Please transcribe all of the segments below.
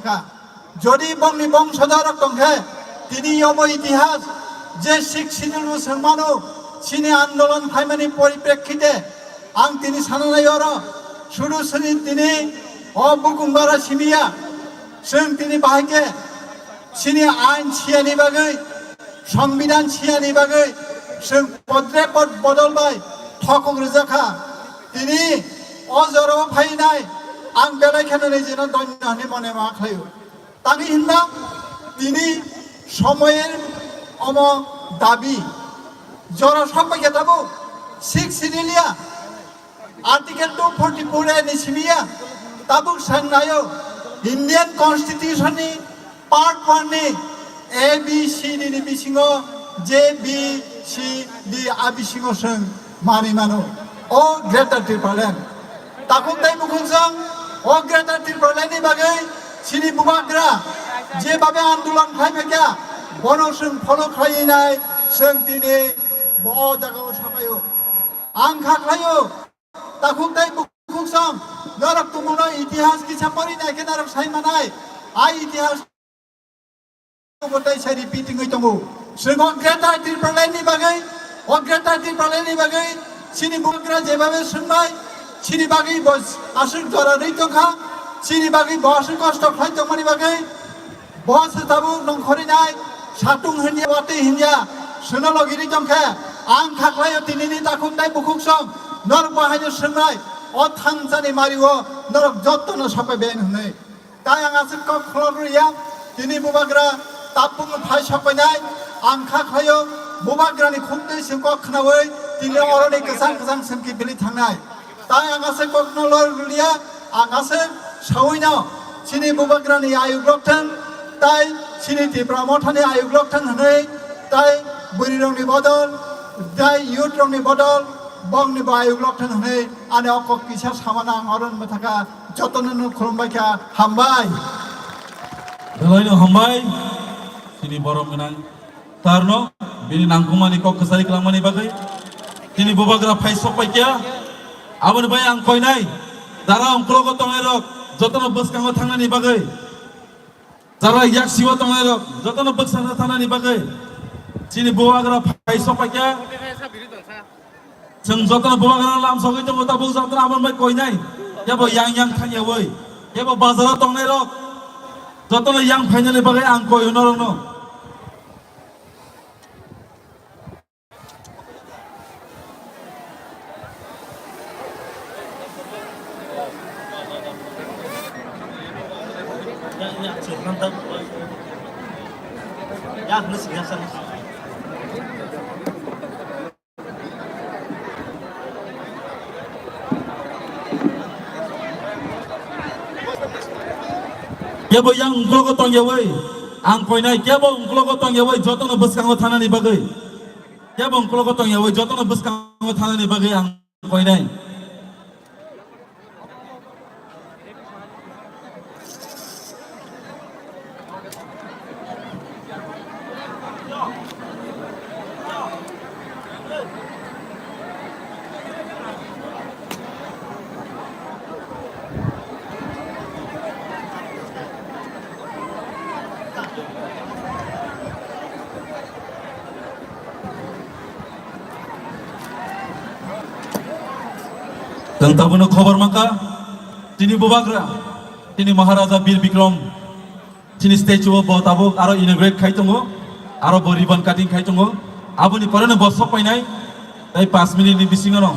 tangka jodi bongni bongshadar tongkhe tini yobo itihas je Sikh schedule sangmano chini andolon phaimani poriprekkite ang tini sananai oro suru suri tini o bukungbara simia sing tini bahike chini ain chiani bagai সংবিধান ছিয়ানি বাগৈ जों पद्रे पद बदलबाय थकं रोजाखा তিনি অজর ফাইনাই आं बेलायखानो जेन दन्यानि मने मा खायो तानि हिनबा তিনি সময়ের অম দাবি জরা সবাই কেতাবো 6 সিডিলিয়া আর্টিকেল 244 এ নিসিমিয়া তাবুক সাংনায়ো ইন্ডিয়ান কনস্টিটিউশনनि পার্ট 1 नि A B C D ni bisingo J B C D A bisingo seng mani mano o Greater Tripoli takung tai bukunsang o Greater Tripoli ni bagai sini bubagra je babe andolan khaibekya bono seng follow khainai seng tini bo jagao sapayo ang khaklayo takung tai bukunsang narak tumuno itihas kisah pori nai kenarak saimanai ai itihas saya repeating itu mu. Sebab Greater Tripoli ni bagai, o Greater Tripoli ni bagai, sini bukan jebabe sungai, sini bagai bos asal juara itu kah, sini bagai bos kostok hai tu mani bagai, bos tabu nongkori nai, satung hanya wati hanya, sunologi ni jangka, angkat layu tini ni takut nai bukuk song, nor bahaya sungai, o thangsani mariwo, nor jotono sampai ben hunai, tayang asal kau keluar ya, tini bubagra tapung phai sapainai angkha khayo bubagrani khumdei singko khnawai tini oroni kesang kesang semki beli thangnai tai angase koknolor gulia angase saoina sini bubagrani ayuglokthang tai sini tipramothani ayuglokthang hanai tai burirongni bodol tai youtrongni bodol bongni ayuglokthang hanai ane okok kisa samana oron mathaka jotono khulumbaikha hambai dalaino hambai ini borom menang tarno bini nangkumani kok kesari kelamani bagai ini bubagra phai sopai kya abon bai ang koi nai dara ongklo ko tongai rok jotono boskango thangnani bagai dara yak siwa tongai rok jotono boskanga thangnani bagai sini bubagra phai sopai kya जों jotono bubagra lam sogai to mota bul jotono abon bai koi nai yabo yang thanya woi yabo bazara tongai rok jotono yang phainani bagai ang koi unorong Ya, harus biasa. Kebo yang ungklo tong yawai, ang koi nai kebo ungklo tong yawai jotono boskango thanani bagai. Kebo ungklo tong yawai jotono boskango thanani bagai ang koi nai. Tentang puno khabar maka tini bubagra tini Maharaja Bir Bikram tini statue abo aro inaugurate khai tongo aro bo ribbon cutting khai tongo aboni parane bosok painai tai 5 minute ni bisingono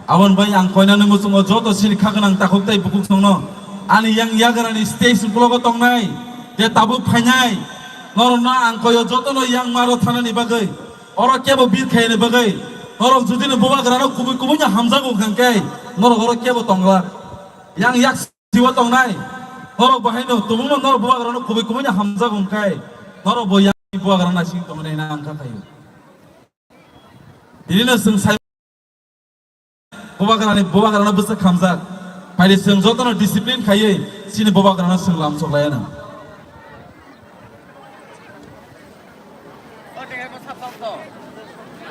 abon bai ang koina nemu sungo joto sini khaganang takok tai bukuk songno ani yang yagarani stage blogo tongnai je tabuk phainai norna ang koyo joto no yang maro thanani bagai oro kebo bir khaine bagai oro judine bubagra no kubu kubunya hamza go khangkai noro goro kebo tongla yang yak siwa tongnai noro bahaino tumuno noro bubagra no kubi kubunya hamza gongkai noro boyang bubagra na sing tongnai na angka kayu dirina sing sai bubagra na busa khamza paide sing jotono discipline khaye sini bubagra na sing lam soklayana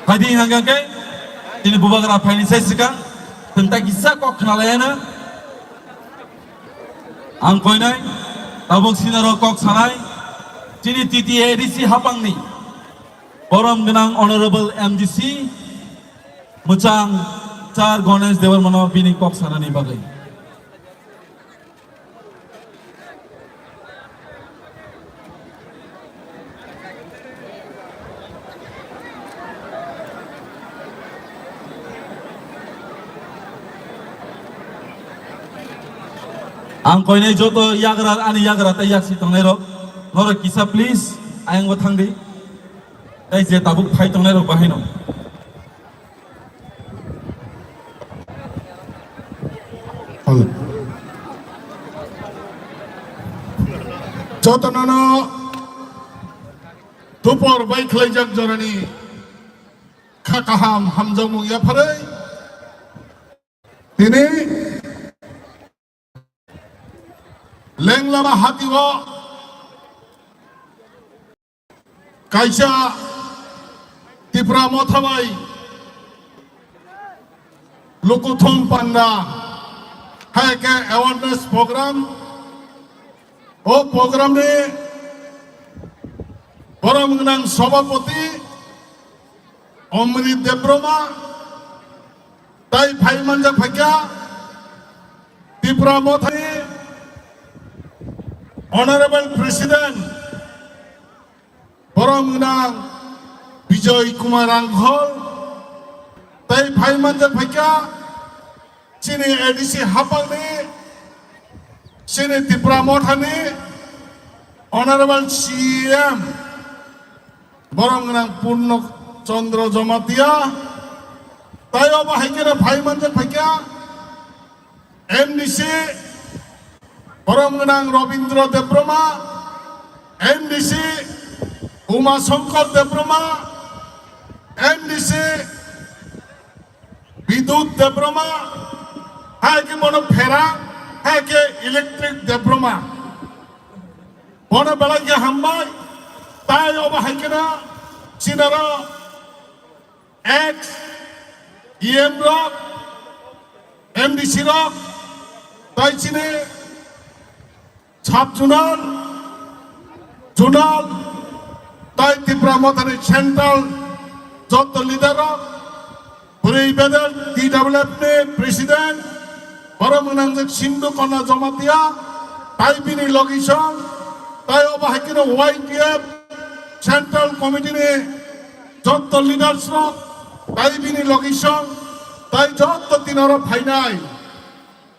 paide hangangkai ini bubagra paini sai sikang tentang kisah kok kenalayana ang koi nai tabuk sinaro kok sanai sini titi edisi hapangni borom genang honorable MDC mucang Char Ganesh Devarmana bini kok sanani bagai ang koine joto yagra ani yagra ta yaksi tongnero noro kisa please ayang wathangdi ai je tabuk phai tongnero bahino joto nano tupor bai khlaijak jorani khakaham hamjamu ya pharai tini lenglama hatiwo kaisa tipra mothabai lukuthum panda haike awareness program o program ni borom genang sabapati Omri Debroma tai phai manja phakya tipra mothai Honorable President borom genang Bijoy Kumar Anghol tai phai manja phakya sini edisi hapang ni sini tipra mothani Honorable CM borom genang Purno Chandra Jamatia tai oba haikera phai manja phakya MDC borom genang Robindra Debroma MDC Uma Shankar Debroma MDC Bidut Debroma haike mono phera haike electric Debroma bono belai hambai tai oba haikera sinara X EM rock MDC rock tai chine Chap Junal tai tipra mothani central joto leader Puri Bedel DWF president borom genang Sindhu Kona Jamatia tai bini location tai oba haikera YTF central committee ni joto leaders tai bini location tai joto tinaro phainai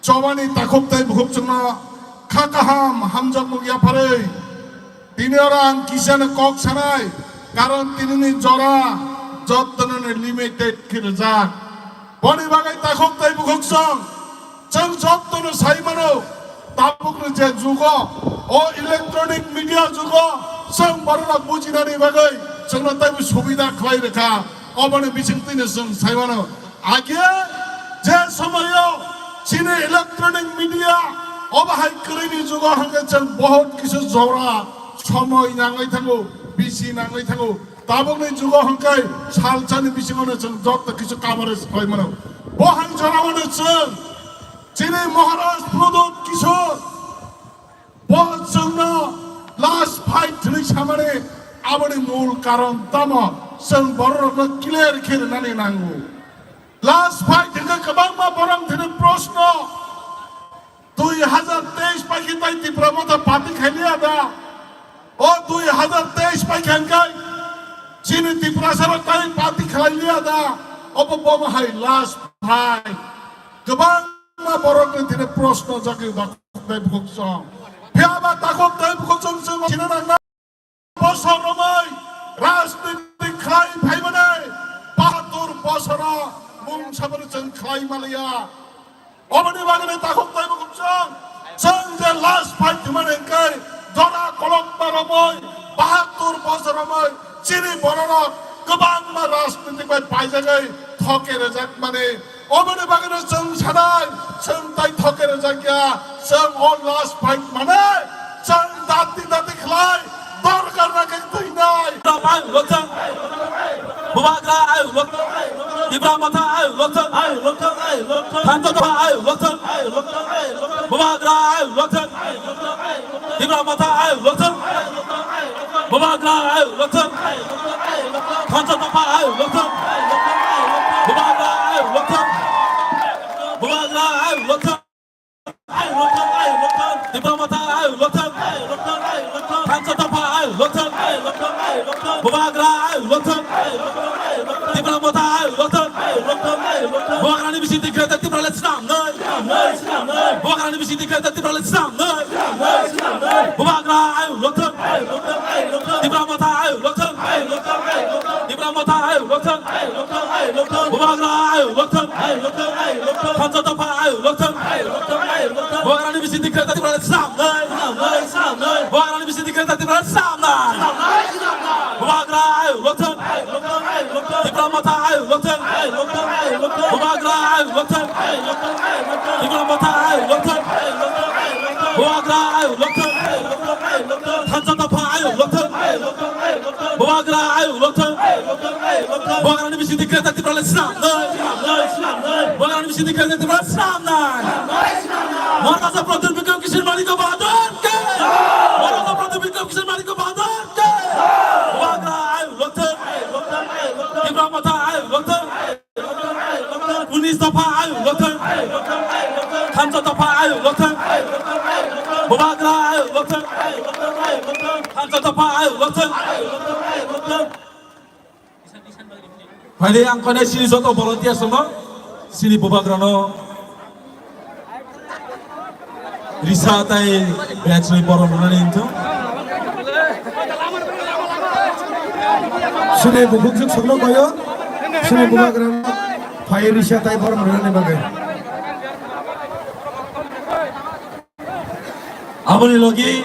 chobani takhop tai bhup chungna khakaham hamjamuk ya pharai tini orang kisan kok sanai karon tinini jora jottonone limited kirjak boni bagai takhop tai bhup song chang jottono saimano tabuk je jugo o electronic media jugo sang barona bujinani bagai changna tai subida khlai rekha obane bising tini sang saimano age je samayo chine electronic media অবাহাই করেনি যুগ হাঙ্গেছেন বহুত কিছু জরা সময় নাঙ্গাই থাকো বেশি নাঙ্গাই থাকো তাবংনি যুগ হাঙ্গাই সালচানি বেশি মনেছেন যত কিছু কামারে হয় মানে বহাং জরা মনেছেন চিনি মহারাজ প্রদোত কিশোর বহুত জন্য লাস্ট ফাইট থ্রি সামনে আবনি মূল কারণ তাম जों বড় ক্লিয়ার খেলে নানি নাঙ্গু লাস্ট ফাইট থেকে কবাংমা বরং থেকে প্রশ্ন 2023 পাইকি তাই তীব্রমতা পাতি খাইলিয়া দা ও 2023 পাই খানকাই চিনি তীব্রাসার তাই পাতি খাইলিয়া দা অপবম হাই লাস্ট ভাই গবাং মা বরক দিনে প্রশ্ন জাগে বাই ভুকসং ফিয়াবা তাকক তাই ভুকসং সং চিনা না বছরমাই রাজনীতি খাই ভাইবনাই 72 বছরা মুং সাবর जों খাই মালিয়া অবনি বাগনে তাকক তাই ভুকসং जों যে লাস্ট ফাইট মানে কাই জনা কলম্বারময় 72 বছরময় চিনি বররক গবাং মা রাজনীতি বাই পাইজাগাই থকে রেজাক মানে অবনি বাগনে जों সানাই जों তাই থকে রেজাকিয়া जों অল লাস্ট ফাইট মানে जों দাতি দাতি খাই দরকার রাখে তুই নাই Ramai lokal, Bubagra ayo lokal, Ibrahim Mata ayo lokal, Hanto ayo lokal, Bubagra ayo lokal, Tibra mata ayo lotan. Bubagra ayo lotan. Kansa tapa ayo lotan. Bubagra ayo lotan. Bubagra ayo lotan. Tibra mata ayo lotan. Kansa tapa ayo lotan. Bubagra ayo lotan. Tibra mata ayo lotan. Bubagra ni bisi dikreta tibra let's nam noi. Bubagra ni bisi dikreta tibra let's nam noi. Bubagra ayo lotan. Tibra mata ayo lotan. Tibra mata ayo lotan. Bubagra ayo lotan. Kansa tapa ayo lotan. Bubagra ni bisi dikreta tibra let's nam noi. Bubagra ni bisi dikreta tibra let's nam noi. Bubagra ayo lotan. Tibra mata ayo lotan. Bubagra ayo lotan. Tibra mata ayo lotan. Bubagra ayo lotan. Kansa tapa ayo lotan. Bubagra ayo lotan. Bubagra ni bisi dikreta tibra let's nam noi. Bubagra ni bisi dikreta tibra let's nam noi. Markaza Pradesh Bikram Kishan Mani ko bahadur ke. Markaza Pradesh Bikram Kishan Mani ko bahadur ke. Bubagra ayo lotan. Tibra mata ayo lotan. Unis tapa ayo lotan. Kansa tapa ayo lotan. Bubagra ayo lotan. Kansa tapa ayo lotan. Pada yang kena sini soto volunteer semua, sini Bubagra no risatai batch ni borom nani itu. Sini bubuk sebelum koyo, sini Bubagra fire risha tai borom rane bagai. Aboni logi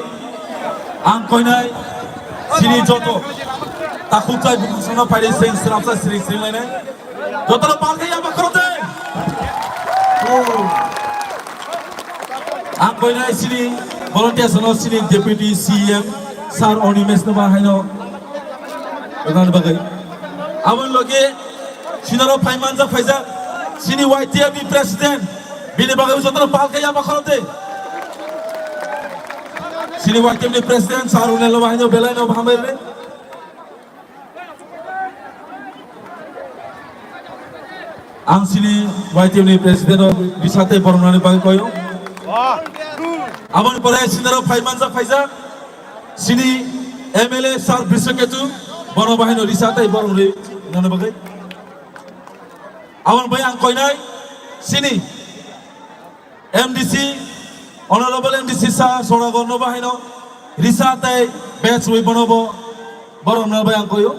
angkoinai sini joto takut saya bukan sana pada serapsa sering lainnya. Joto lo pakai apa kerote? Angkoinai sini volunteer sana sini deputy CM Sar Onimes nama haino. Bukan bagai. Aboni logi sini lo Paimanza Faizal sini YTFB president. Bini bagai joto lo pakai apa kerote? Sini wakil ni presiden Sarunel Wahino Belaino Bahamere. Ang sini wakil ni presiden bisate Bornani Bang Koyo. Amon pada sini Paimanza Faizal. Sini MLA Sar Bisaketu Borno Bahino bisate Bornani Nana Bagai. Amon bayang Koinai sini MDC Honorable MDC Sir Sonagono Bahino Risate Batch we Bonobo Borom Nabayang Koyo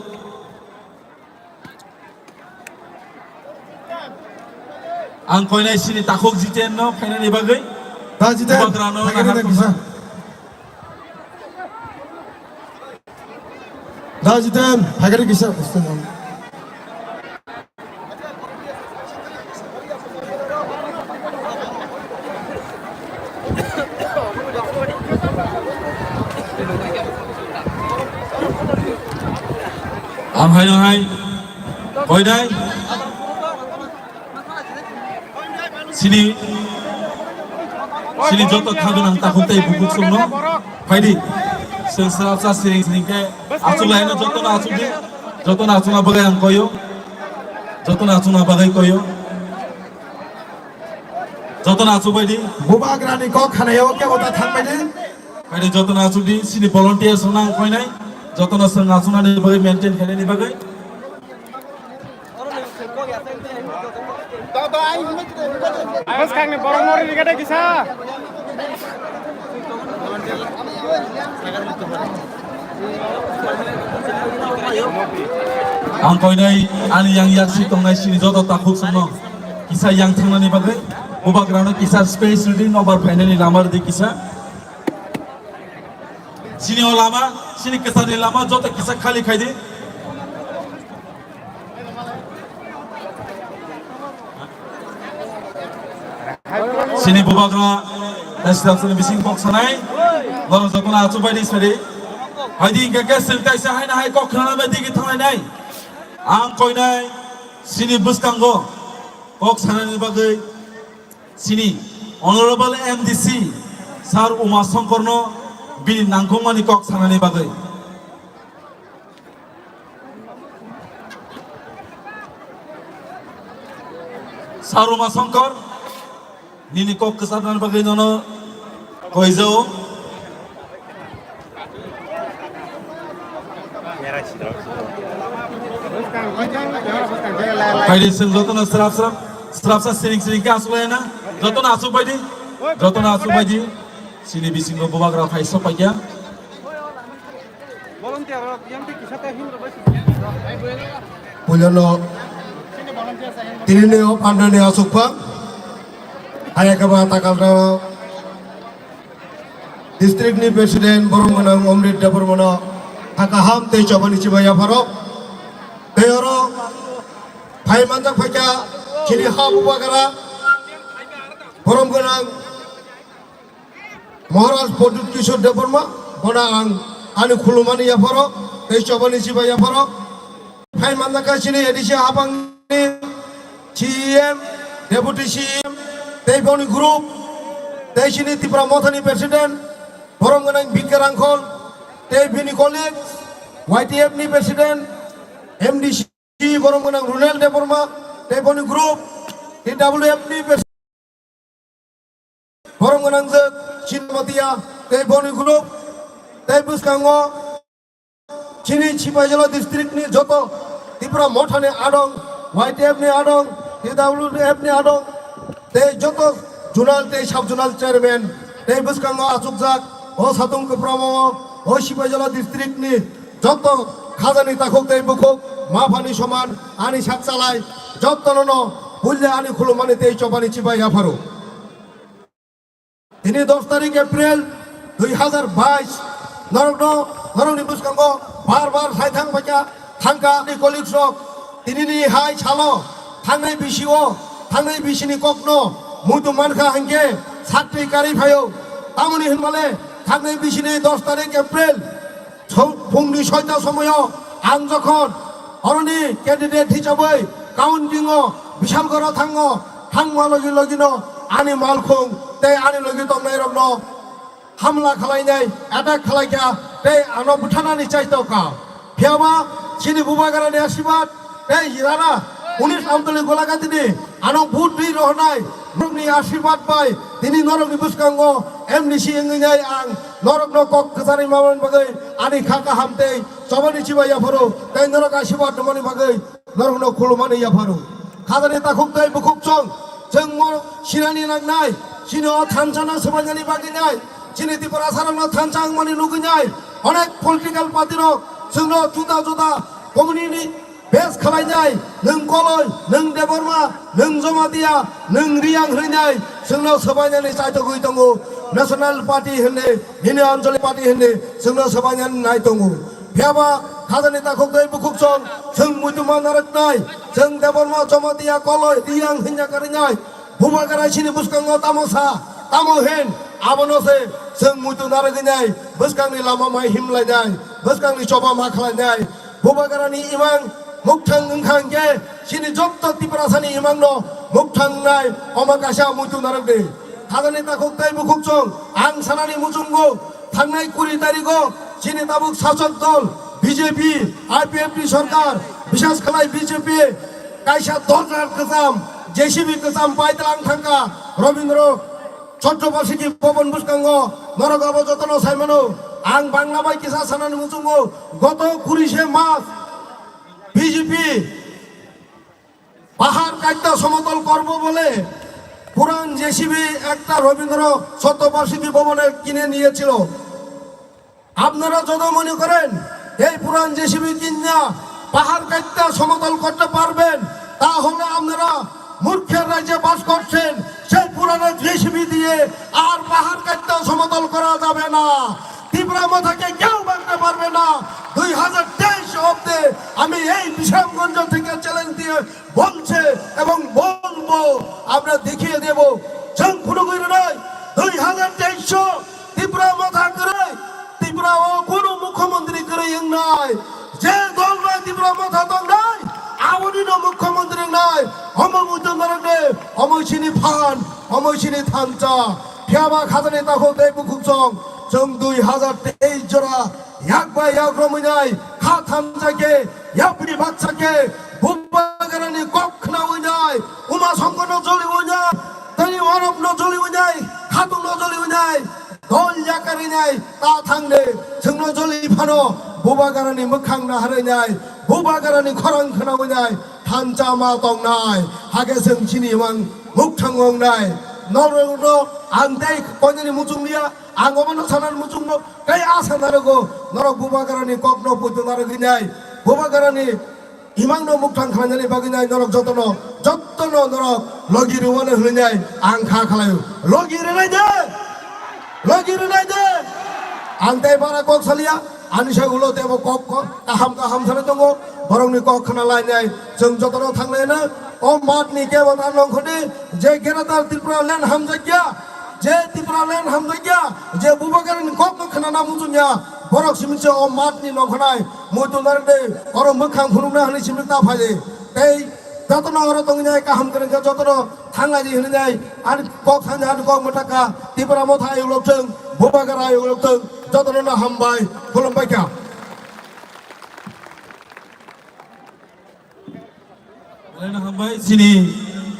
Ang koinai sini takok jiten no finally bagai Dah jitan, Bubagrano pakai nahar nak kisah. Dah jitan, pakai nak kisah. Ang hai koinai sini joto kagunang takutai bukut sumno faidi serapsa sering ke acu lainnya joto na acu na bagai ang koyo joto na acu na bagai koyo joto na acu baidi Bubagra ni kau khanaya ke bota thang bade? faidi joto na acu di sini volunteer sunang koinai joto na sang acu na ni bagai maintain kene ni bagai Bos kang ni borong mori ni kada kisah. ang koinai ani yang yaksi tongai sini joto takut semua kisah yang thangnani bagai Bubagrano kisah special di nomor finally lamar di kisah sini olama sini kisah di lama joto kisah kali khai di sini Bubagra setiap sini bising box sanai lalu joto na acu bai di sari Hadi gagal selesai sahai na hai kok kerana bedi kita nai ang koinai sini buskanggo kok sana ni bagai sini Honorable MDC Sar Uma Songkorno bini nangkungmani kok sanani bagai. Saruma Songkor, nini kok kesanan bagai nono koizau. Kaidi sing jotona serap sering ka asulena jotona asu baidi sini bisingo bobagra phai sopaya volunteer yang di kisah teh hindu Pulono tinine o pandane asukpa aya ka ba takalra district ni president borongmanang Omrit Debormono takaham te chobani chibaya pharo teoro phai manjak phaka chini ha bubagara borongmanang Maharaj Podut Kishore Deborma bona ang ani khulumani ya pharo te chobani chibaya pharo phai manjaka chini edisi habang ni CM deputy CM te boni group te chini Tripura Mothani president borongmanang Bikarangkhol te bini colleagues YTF ni president MDC borongmanang Runel Deborma te boni group TWF ni president borongmanang Chinmatia te boni group te buskango chini Chipajala district ni joto Tripura Mothani adong YTF ni adong TWF ni adong te joto junal te sub junal chairman te buskango asukjak o satung ke promo o Chipajala district ni joto khazani takok te bukok mafani soman ani sat chalai joto nono bulle ani khulumani te chobani chibai afaru তিনি 10 তারিখ April 2022 নরনি বুসকাঙ্গো বারবার সাইথাং বাকা থাঙ্কা নি colleagues তিনি নি high ছালো থাংনাই বিসিও থাংনাই বিসিনি ককনো মুতু মানখা হাঙ্গে সাতটি কারি ফায়ো তামনি হিনমালে থাংনাই বিসিনি 10 তারিখ April ফুংনি 6টা সময় আং যখন অরনি ক্যান্ডিডেট হিসাবে কাউন্টিংও Bishalgarh থাংমা লগিনো ani malkhung te ani logi tomnai rokno hamla khalainai attack khalaika te ano buthanani chaito ka phiaba chini bubagara ni asibat te hirana 19 Amtali গোলাগাতিনি ano ভোট দি রহনাই নরকনি আশীর্বাদ পাই তিনি নরকনি বুসকাঙ্গ এমডিসি এঙ্গিনাই আং নরকনো কক কসারি মামন বাগৈ ani খাকা হামতে সবানি চিবাইয়া ফরো te নরক আশীর্বাদ মনি বাগৈ নরকনো খুলমানি ইয়া ফরো খাদানি তাখুক তাই বুকুক চং जों सिनानि नांनाय सिनो थानसाना सबायनानि बागिनाय सिनि त्रिपुरा सारांनो थानसां मानि लुगैनाय अनेक पलिटिकल पार्टिनो जोंनो जुदा जुदा कमिउनिटि बेस खालायनाय नों कलय नों देबरमा नों जमातिया नों रियां होनाय जोंनो सबायनानि चाइतो गय दङ नेशनेल पार्टी होनने हिनो आन्चलिक पार्टी होनने जोंनो सबायनानि नाय दङ फेबा खाजानि ताखौ दै बुकुकसन जों मुतुमा नारकनाय जों देबरमा जमातिया कलय रियां हिन्या करिनाय बुबागारा सिनि बुसकांगो तामसा तामोहेन आबनोसे जों मुतु नारगिनाय बुसकांनि लामा माय हिमलायनाय बुसकांनि चबा मा खालायनाय बुबागारानि इमां मुक्थां ओंखांगे सिनि जत्त त्रिपुरासानि इमांनो मुक्थांनाय अमाकाशा मुतु नारगदे खाजानि ताखौ दै बुकुकसन आं सानानि मुजुंगो थांनाय 20 तारिखो सिनि ताबुक शासक दल বিজেপি আইপিএফটি সরকার বিশেষ খালাই বিজেপি কাইসা দরকার কাম জেসিবি কাম পাইতলাং থাঙ্কা রবীন্দ্র ছত্রবার্ষিকী ভবন বুসকাঙ্গ নরগাব যতন সাইমানো আং বাংলা বাই কিসা সানানি মুচুঙ্গ গত 20 মাস বিজেপি পাহাড় কাটতে সমতল করব বলে পুরান জেসিবি একটা রবীন্দ্র শতবার্ষিকী ভবনে কিনে নিয়েছিল আপনারা যদি মনে করেন এই পুরান জেসিবি কিনা পাহাড় কাটতে সমতল করতে পারবেন তাহলে আপনারা মূর্খের রাজ্যে বাস করছেন সেই পুরানো জেসিবি দিয়ে আর পাহাড় কাটতে সমতল করা যাবে না ত্রিপুরা মাথাকে কেউ ভাঙতে পারবে না 2023 অব্দে আমি এই বিশামগঞ্জ থেকে চ্যালেঞ্জ দিয়ে বলছে এবং বলবো আমরা দেখিয়ে দেব जों কোনো কইরে নাই 2023 ত্রিপুরা মাথা করে ত্রিপুরা ও কোন মুখ্যমন্ত্রী করে নাই যে দল নাই ত্রিপুরা মাথা দল নাই আওয়ামী মুখ্যমন্ত্রী নাই অমমুদ্দিন নরকে অমৈছিনি ফান অমৈছিনি থানচা ফিয়াবা খাজানি তাখো দেবু খুকসং जों 2023 जरा yakba yagromynay khatamjake yapri batsake bubagarani kokna oynay uma songkono joli oynay tani orobno joli oynay khatumno joli oynay dol yakarinay ta thangne जोंनो joli phano bubagarani mokhang na haraynay bubagarani khorang khana oynay thanchama tongnay hage जों chini mang mukthang ongnay 너로 안돼 권연이 무중리야 안고만 사는 무중모 그이 아사나르고 너로 부바가라니 꼭너 부도 나르 그냐이 부바가라니 이망노 묵탕 खानानै बागिनाय नरक जतनो नरक लगिरु वने हृनाय आं खा खालायो लगिरु नाय दे आंते बारा कक सलिया आनिसा उलो देबो कक काहाम थाने दङ बरंनि कक खाना लायनाय जों जतनो थांनायनो ओ मातनि केबो नानखदि जे गेरादार त्रिपुरा ल्यान्ड हामजागिया जे त्रिपुरा ल्यान्ड हामजागिया जे बुबागारनि कक खाना नामुजुनिया बरक सिमिसे ओ मातनि नखनाय मुतु नारदे अर मोखां फुनुना हनि सिमि ताफाजे तै जतनो अर दङनाय काहाम करन जतनो थांलायनि हनिनाय आरो कक थांनो आरो कक मटाका त्रिपुरा मथा एवलबथों बुबागारा एवलबथों जतनो ना हामबाय खुलुमबायखा Lain hambai sini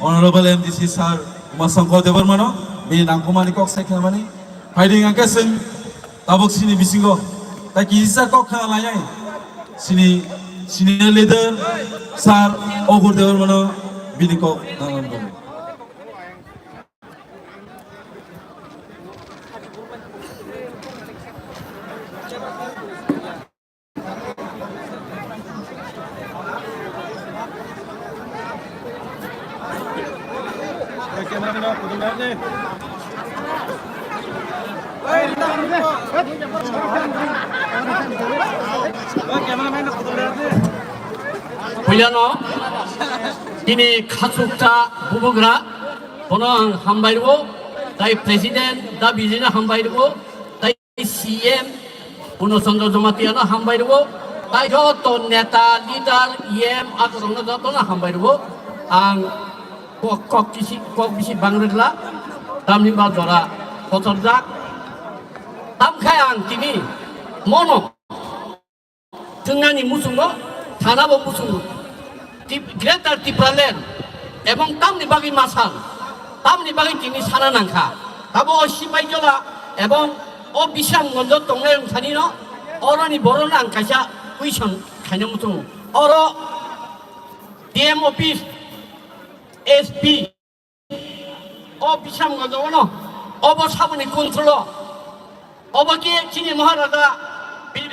Honorable MDC Sir Umasangko Dewarmano bini nangkumani kok sekhamani fighting angkaseng tabok sini bisingo ta kisa kok khana layai sini senior leader Sir Ogur Dewarmano bini kok nangambo Pulyano, ini kasukta bubugra, pono hambairwo, dai presiden, da bizina hambairwo, dai CM, puno Sondro Jomatiano hambairwo, dai joto neta leader IM atau jono joto na hambairwo, ang kok bisi bangregla, tam nimba dora kotorjak, tam kayang kini mono, tengani musungo, tanabo musungo. Greater Tipralen, ebong tam ni bagi masal, tam ni bagi kini sana nangka. Tabo o sipai jola, ebong o bisang ngondo tongai yung sanino, oro ni boron ang kasya kuisyon kanyang mutung. Oro DM office, SP, o bisang ngondo ono, obo sabu ni kontrolo, obo kini maharada,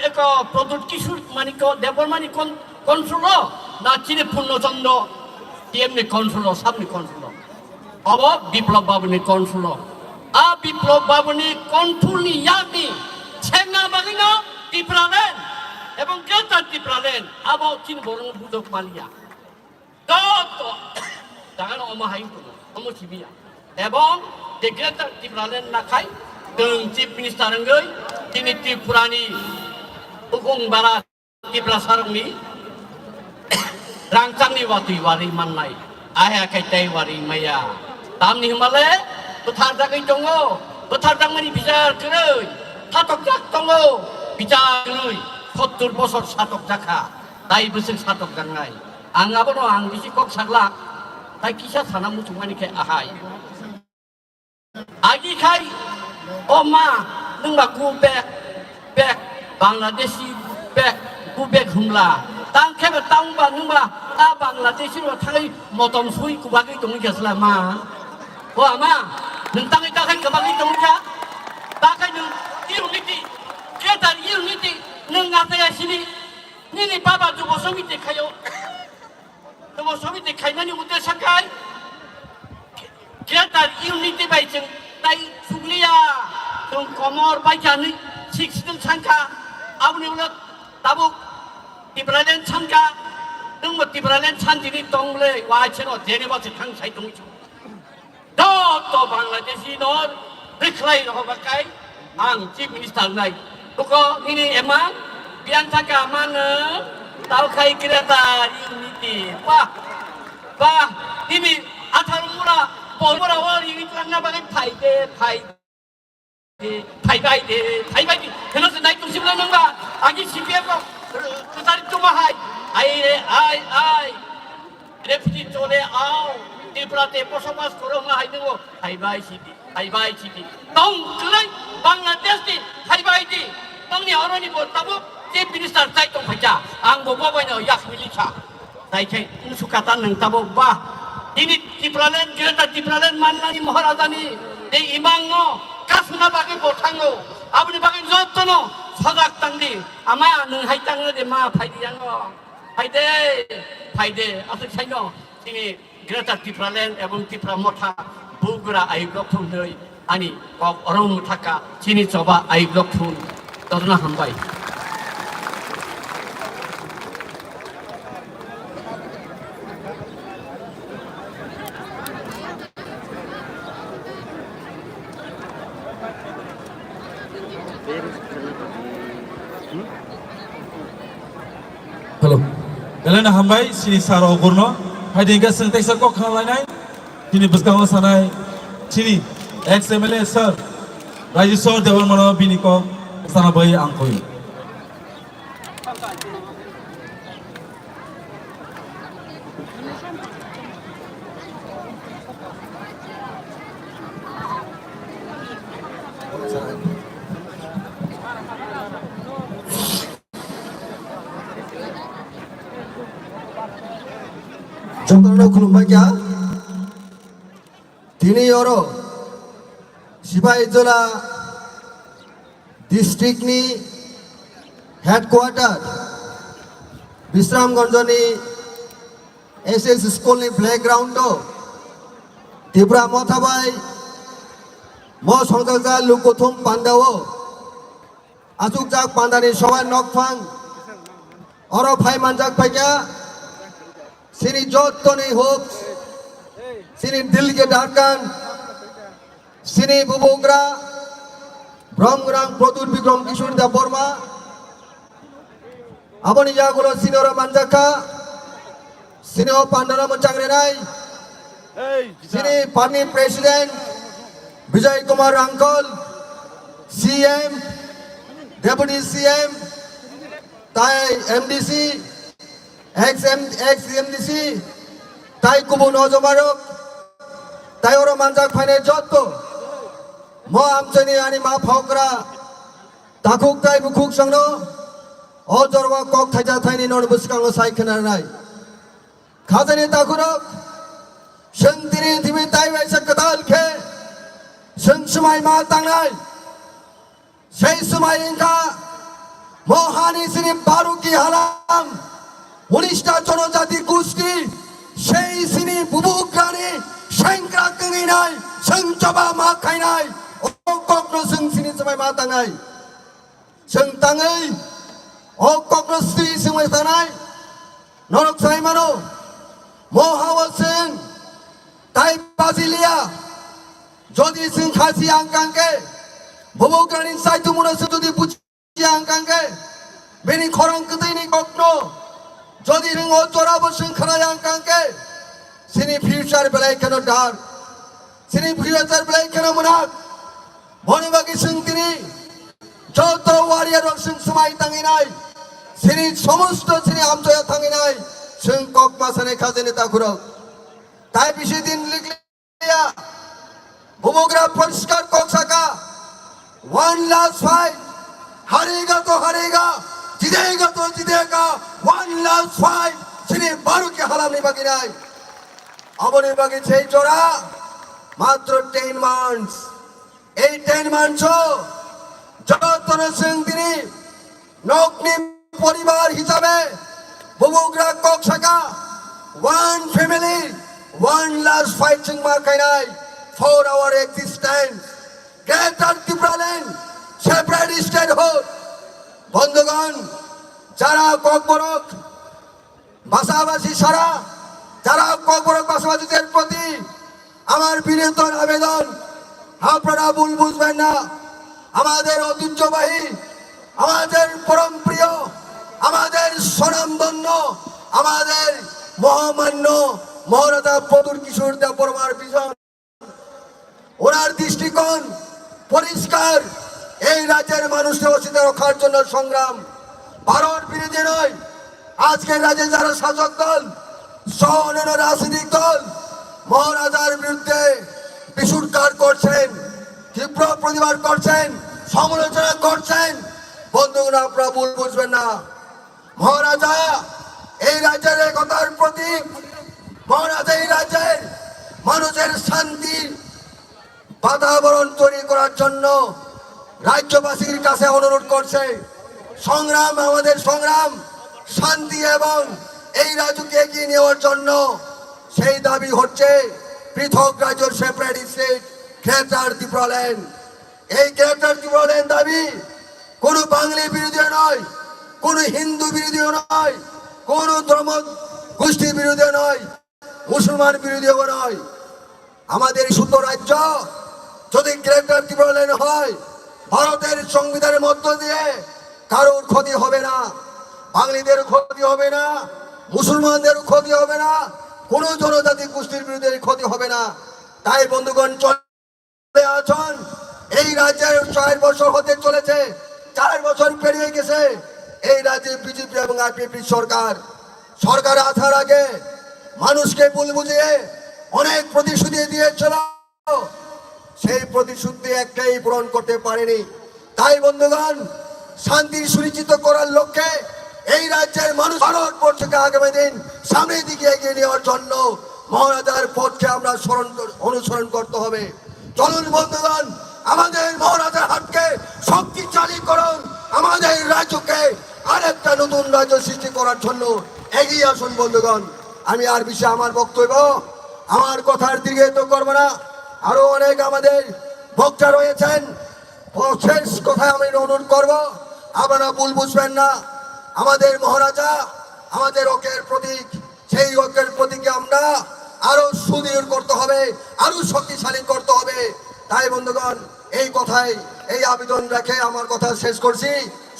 eko produk kisur maniko, debor manikon kontrolo. Na cini punno jondo DM ni kontrolo, sab ni kontrolo. Abo Biplop Babu ni kontrolo. A Biplop Babu ni kontrol ni yakni chenga bagino Tipralen. Ebong Greater Tipralen. Abo cini borong budok malia. Toto jangan omah hayu tu, omah cibia. Ebong the Greater Tipralen nakai dengan Chief Minister enggai cini Tripurani Ugong Barat Tipra sarung ni. Rangkang ni wati wari manai, ayah kaitai wari maya. Tam ni himale, betar jagai tongo, betar mani bicara kerui, satok jak tongo, bicara kerui, kotor bosor satok jaka, tai besar satok jangai. Angapa no ang bisi kok saglak, tai kisah sana musuh mani ke ahai. Agi kai, oma, nengba ku bek, Bangladeshi bek, ku bek humla. Tang kebe tang ba nungba a Bangladesh ro thai motom sui ku bagi tong ke selama ko ama nung tang ita kai ke bagi tong ka ta kai nung unity kita unity nung ngata ya sini ni baba tu bosomi te kayo tu bosomi te kai nani utte sakai kita unity bai cheng tai suglia tung komor bai jani sik sil sangka abni ulat tabuk Tipralen chanka, nunggu Tipralen chanjini tongle, wajah jadi wajah tang saya tunggu. Doto Bangladeshi nor, reklai roh bakai, ang Chief Minister nai. Buko ini emang, biang cakap mana, tahu kai kereta unity, wah, ini atar murah, pol murah wal ini kerana bagai pai थाइबायदि हेनोसो नाय तुसिबला नंगा आगि CPM को कतारि तुमाहाय आइ रेफिजी चले आव त्रिपुराते बसबास करंगा हायदो थाइबाय city दं क्लै बांलादेश नि थाइबायदि दंनि अरनि बोताबो chief minister जाय दं फैजा आं बबा बायनो याखमिलिसा जायखै उनसुकाता नोंताबो बा दिनि त्रिपुरालेन माननानि महाराजानि दे इमांनो कासुना बागै बथांगो आबनि बागै जत्तनो सजाग तांदि आमा नों हाय तांनो दे मा फायदियाङो फायदे आसो साइनो दिनि ग्रेटार त्रिपुरालेन एवं त्रिपुरा मथा बुगुरा आयुगफुन नै आनि अरं थाका चिनि चबा आयुगफुन दरना हामबाय Hello. Elena hambai sini saro gurno. Haidi ga sing teksa ko khalai sini buskango sanai sini ex MLA sir Rajeshwar Devarmana bini ko sana bai angkoi. 정도로 खुलुमबायया दिनै अरो सिबाइजला डिस्ट्रिक्टनि हेडक्वार्टर विश्रामगंजनि एसएस स्कुलनि प्लेग्राउन्डआव त्रिपुरा मथाबाय म संजाजा लुकुथुम पान्डावो आजुकजाक पान्डानि सबाय नकफां अरो phi मानजाक फाइया Sini Jotoni Hoops, Sini Dilge Darkan, Sini Bubugra, Bromgrang Protur Bikrom Kishurda Borma, Aboni Jagulo Sinora Manjaka, Sini Pandana Machangrenai, Sini Pani President, Vijay Kumar Uncle, CM, Deputy CM, Tai MDC, ex-MDC, Tai Kubu Nozomarok, Tai Oro Manjak Fane Jotto, Mo Amchani Anima Phokra, Takuk Tai Bukuk Sangno, Ojorwa Kok Thaja Thaini Non Buskango Saikanai, Kazani Takurok, Shantiri Timi Tai Vaisa Katal Ke, Shansumai Ma Tangai, Shai Sumai Inka, Mohani Sini Baruki Haram, 19টা জনজাতি গোষ্ঠী সেই সিনি বুবুগ্রানি সংক্রান্তই নাই সংচবা মা খাইনাই ও কক্র সিনি সবাই মা তাঙাই সংতাङै ও কক্র শ্রী সিংমাই তানাই নরক সাই মানো মহাওসেন তাই বাজিলিয়া যদি সিং খাসি আঙ্কাঙ্কে বুবুগ্রানি সাইতু মনসে যদি বুঝি আঙ্কাঙ্কে বেনি খরং কতইনি কক্র যদি রিং ও চোরাবো শৃঙ্খলা কাঙ্কে সিনি ফিউচার বেলায় কেন ডার সিনি ফিউচার বেলায় কেন মুনাক মনিবাগি সিংতিনি যত ওয়ারিয়ার সিং সমাই তাঙ্গি নাই সিনি সমস্ত সিনি আমজয়া থাঙ্গি নাই সিং কক মাসানে খাজেনে তাকুরক তাই বেশি দিন লিখলিয়া বুবুগ্রা পরিষ্কার কক সাকা ওয়ান লাস্ট ফাইট হারেগা তো হারেগা जीतेगा तो जीतेगा वन लास्ट फाइट श्री बारू के हालात नहीं बाकी नहीं अब नहीं बाकी छह जोड़ा मात्र 10 months 10 months हो जगतन सिंह दिनी नौकनी परिवार हिसाबे बुबुग्रा कोक्सका one family one last fight Singh मार कहनाई for our existence greater Tipraland separate state हो বন্ধুগণ যারা ককবরক ভাষাভাষী সারা যারা ককবরক ভাষাভাষীদের প্রতি আমার বিনীত আবেদন আপনারা ভুল বুঝবেন না আমাদের ঐতিহ্যবাহী আমাদের পরম প্রিয় আমাদের স্বনামধন্য আমাদের মহামান্য মহারাজা প্রতুর কিশোর দেব বর্মার বিজন ওনার দৃষ্টিকোণ পরিষ্কার এই রাজ্যের মানুষের অস্তিত্ব রক্ষার জন্য সংগ্রাম। ভারত বিরোধী নয়। আজকের রাজ্যে যারা শাসক দল সহ অন্যান্য রাজনৈতিক দল মহারাজার বিরুদ্ধে বিশুদ্ধার করছেন, তীব্র প্রতিবাদ করছেন, সমালোচনা করছেন, বন্ধুগণ আপনারা ভুল বুঝবেন না। মহারাজা এই রাজ্যের একতার প্রতীক। মহারাজা এই রাজ্যের মানুষের শান্তির বাতাবরণ তৈরি করার জন্য রাজ্যবাসীর কাছে অনুরোধ করছে। সংগ্রাম আমাদের সংগ্রাম শান্তি এবং এই রাজ্যকে এগিয়ে নেওয়ার জন্য। সেই দাবি হচ্ছে পৃথক রাজ্য, সেপারেট স্টেট, গ্রেটার ত্রিপুরাল্যান্ড। এই গ্রেটার ত্রিপুরাল্যান্ড দাবি কোনো বাঙালি বিরোধী নয়, কোনো হিন্দু বিরোধী নয়, কোনো ধর্ম গোষ্ঠী বিরোধী নয়, মুসলমান বিরোধীও নয়। আমাদের শুদ্ধ রাজ্য যদি গ্রেটার ত্রিপুরাল্যান্ড হয়, ভারতের সংবিধানের মধ্য দিয়ে কারোর ক্ষতি হবে না, বাঙালিদের ক্ষতি হবে না, মুসলমানদের ক্ষতি হবে না, কোন জনজাতি গোষ্ঠীর বিরুদ্ধে ক্ষতি হবে না। তাই বন্ধুগণ চলে আছেন, এই রাজ্যের 4 বছর হতে চলেছে, 4 বছর পেরিয়ে গেছে। এই রাজ্যে বিজেপি এবং আরপিপি সরকার আসার আগে মানুষকে ভুল বুঝিয়ে অনেক প্রতিশ্রুতি দিয়েছিল, সেই প্রতিশ্রুতি একটাই পূরণ করতে পারেনি। তাই বন্ধুগণ শান্তি সুনিশ্চিত করার লক্ষ্যে এই রাজ্যের মানুষ ভারতবর্ষকে আগামী দিন সামনের দিকে এগিয়ে নেওয়ার জন্য মহারাজার পথকে আমরা অনুসরণ করতে হবে। চলুন বন্ধুগণ আমাদের মহারাজার হাতকে শক্তিশালী করুন, আমাদের রাজ্যকে আরেকটা নতুন রাজ্য সৃষ্টি করার জন্য এগিয়ে আসুন বন্ধুগণ। আমি আর বিষয়ে আমার বক্তব্য আমার কথার দীর্ঘায়িত করবো না। আরো অনেক আমাদের বক্তা রয়েছেন, শেষ কথায় আমি অনুরোধ করবো আপনারা ভুল বুঝবেন না। আমাদের মহারাজা আমাদের ঐক্যের প্রতীক, সেই ঐক্যের প্রতীককে আমরা আরো সুদৃঢ় করতে হবে, আরো শক্তিশালী করতে হবে। তাই বন্ধুগণ এই কথাই এই আবেদন রেখে আমার কথা শেষ করছি।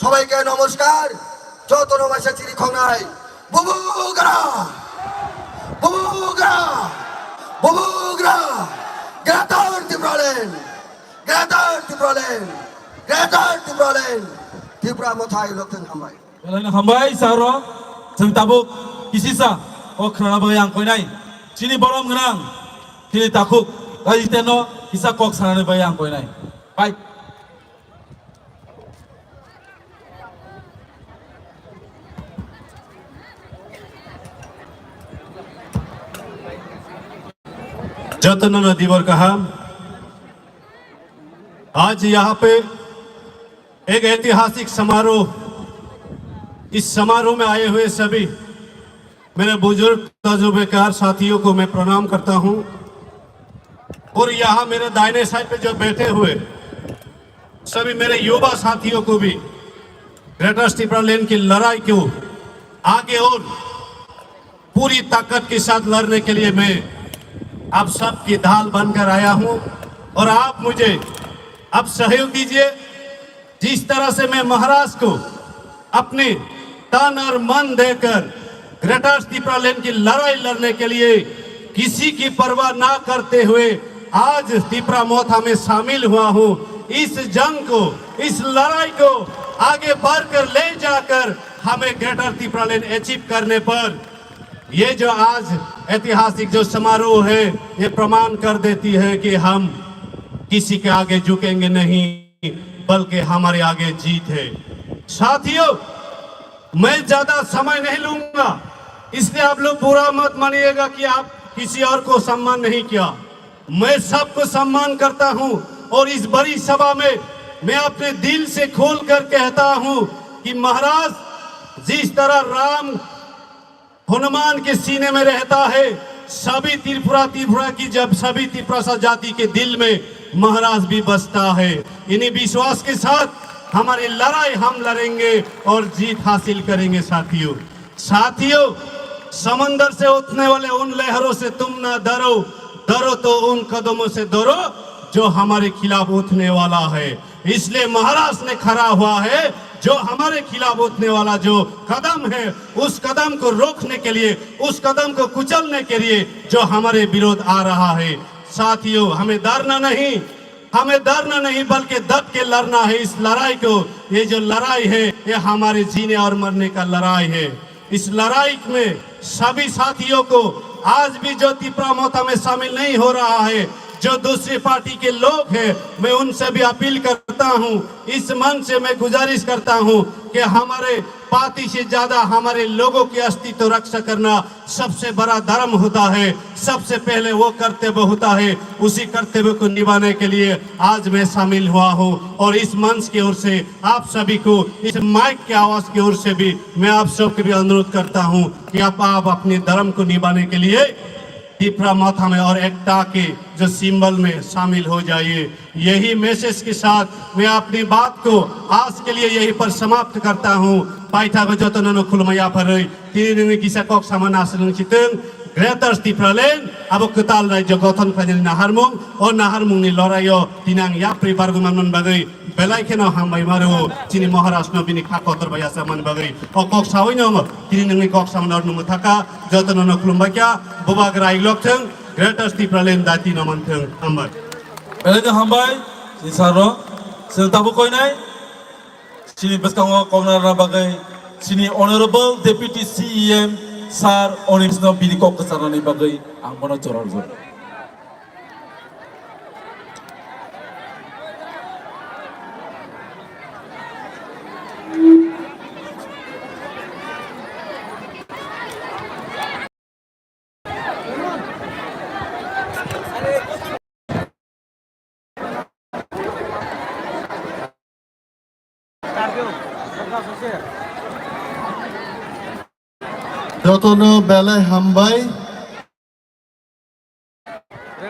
সবাইকে নমস্কার। যত নমাসে চিরি খংনাই বুবুগরা বুবুগরা বুবুগরা greater Tripuraland, greater Tripuraland, greater Tripuraland. Tripura মথাই লক্ষণ হামবাই Belai hambai saro jeng tabuk kisisa o khana bayang koinai chini borom gnang chini takuk gaji teno kisa kok sanane bayang koinai bai जतन नदीवर कहा आज यहाँ पे एक ऐतिहासिक समारोह, इस समारोह में आए हुए सभी मेरे बुजुर्ग तजुर्बेकार साथियों को मैं प्रणाम करता हूं। और यहाँ मेरे दाहिने साइड पे जो बैठे हुए सभी मेरे युवा साथियों को भी ग्रेटर त्रिपुरालैंड की लड़ाई को आगे और पूरी ताकत के साथ लड़ने के लिए मैं आप सबकी ढाल बनकर आया हूं। और आप मुझे अब सहयोग दीजिए। जिस तरह से मैं महाराज को अपने तन और मन देकर ग्रेटर त्रिपुरालैंड की लड़ाई लड़ने के लिए किसी की परवाह ना करते हुए आज त्रिपुरा मोथा में शामिल हुआ हूं। इस जंग को, इस लड़ाई को आगे बढ़कर ले जाकर हमें ग्रेटर त्रिपुरालैंड अचीव करने पर ये जो आज ऐतिहासिक जो समारोह है ये प्रमाण कर देती है कि हम किसी के आगे झुकेंगे नहीं, बल्कि हमारे आगे जीत है। साथियों मैं ज्यादा समय नहीं लूंगा, इसलिए आप लोग बुरा मत मानिएगा कि आप किसी और को सम्मान नहीं किया। मैं सबको सम्मान करता हूं और इस बड़ी सभा में मैं अपने दिल से खोल कर कहता हूं कि महाराज जिस तरह राम हनुमान के सीने में रहता है, सभी त्रिपुरा की जब सभी त्रिपुरा जाति के दिल में महाराज भी बसता है। इन्हीं विश्वास के साथ हमारी लड़ाई हम लड़ेंगे और जीत हासिल करेंगे। साथियों समंदर से उठने वाले उन लहरों से तुम ना डरो, डरो तो उन कदमों से डरो जो हमारे खिलाफ उठने वाला है। इसलिए महाराज ने खड़ा हुआ है, जो हमारे खिलाफ उठने वाला जो कदम है उस कदम को रोकने के लिए, उस कदम को कुचलने के लिए जो हमारे विरोध आ रहा है। साथियों हमें डरना नहीं, हमें डरना नहीं बल्कि डट के लड़ना है इस लड़ाई को। ये जो लड़ाई है ये हमारे जीने और मरने का लड़ाई है। इस लड़ाई में सभी साथियों को आज भी जो त्रिपुरा मोर्चा में शामिल नहीं हो रहा है, जो दूसरी पार्टी के लोग हैं, मैं उनसे भी अपील करता हूं, इस मन से मैं गुजारिश करता हूं कि हमारे पार्टी से ज्यादा हमारे लोगों की अस्तित्व रक्षा करना सबसे बड़ा धर्म होता है। सबसे पहले वो कर्तव्य होता है, उसी कर्तव्य को निभाने के लिए आज मैं शामिल हुआ हूं। और इस मंच की ओर से आप सभी को, इस माइक की आवाज की ओर से भी मैं आप सबके भी अनुरोध करता हूं कि आप अपने धर्म को निभाने के लिए त्रिपुरा मोर्चा में और एकता के जो सिंबल में शामिल हो जाइए। यही मैसेज के साथ मैं अपनी बात को आज के लिए यहीं पर समाप्त करता हूँ। पाइथा को जतन खुलमया पर तीन किसा कक सामान आसन चितंग ग्रेटर त्रिपुरालैंड अब कताल राज्य गठन खाजनि नाहारमुं और नाहारमुंनि लड़ाइयो तिनां याप्रि बारगुमान बागै बेलायखेनो हामबाय मारो चिनि महाराष्ट्र बिनि खाखतर बायासा मन बागै ओ कक सावैनो तिनि नोंनि कक सामान नमु थाका जतन खुलमबायका बुबाग रायलकथों ग्रेटर त्रिपुरालैंड दाति नमनथों हामबाय बेलायनो हामबाय सिसारो सेलताबो कयनाय चिनि बसकांगो कमनारा बागै चिनि honourable deputy CM Sar Onyxno Bidiko Kasarani Bagai Angmono Chororzo. যতনো বেলায় হামবাই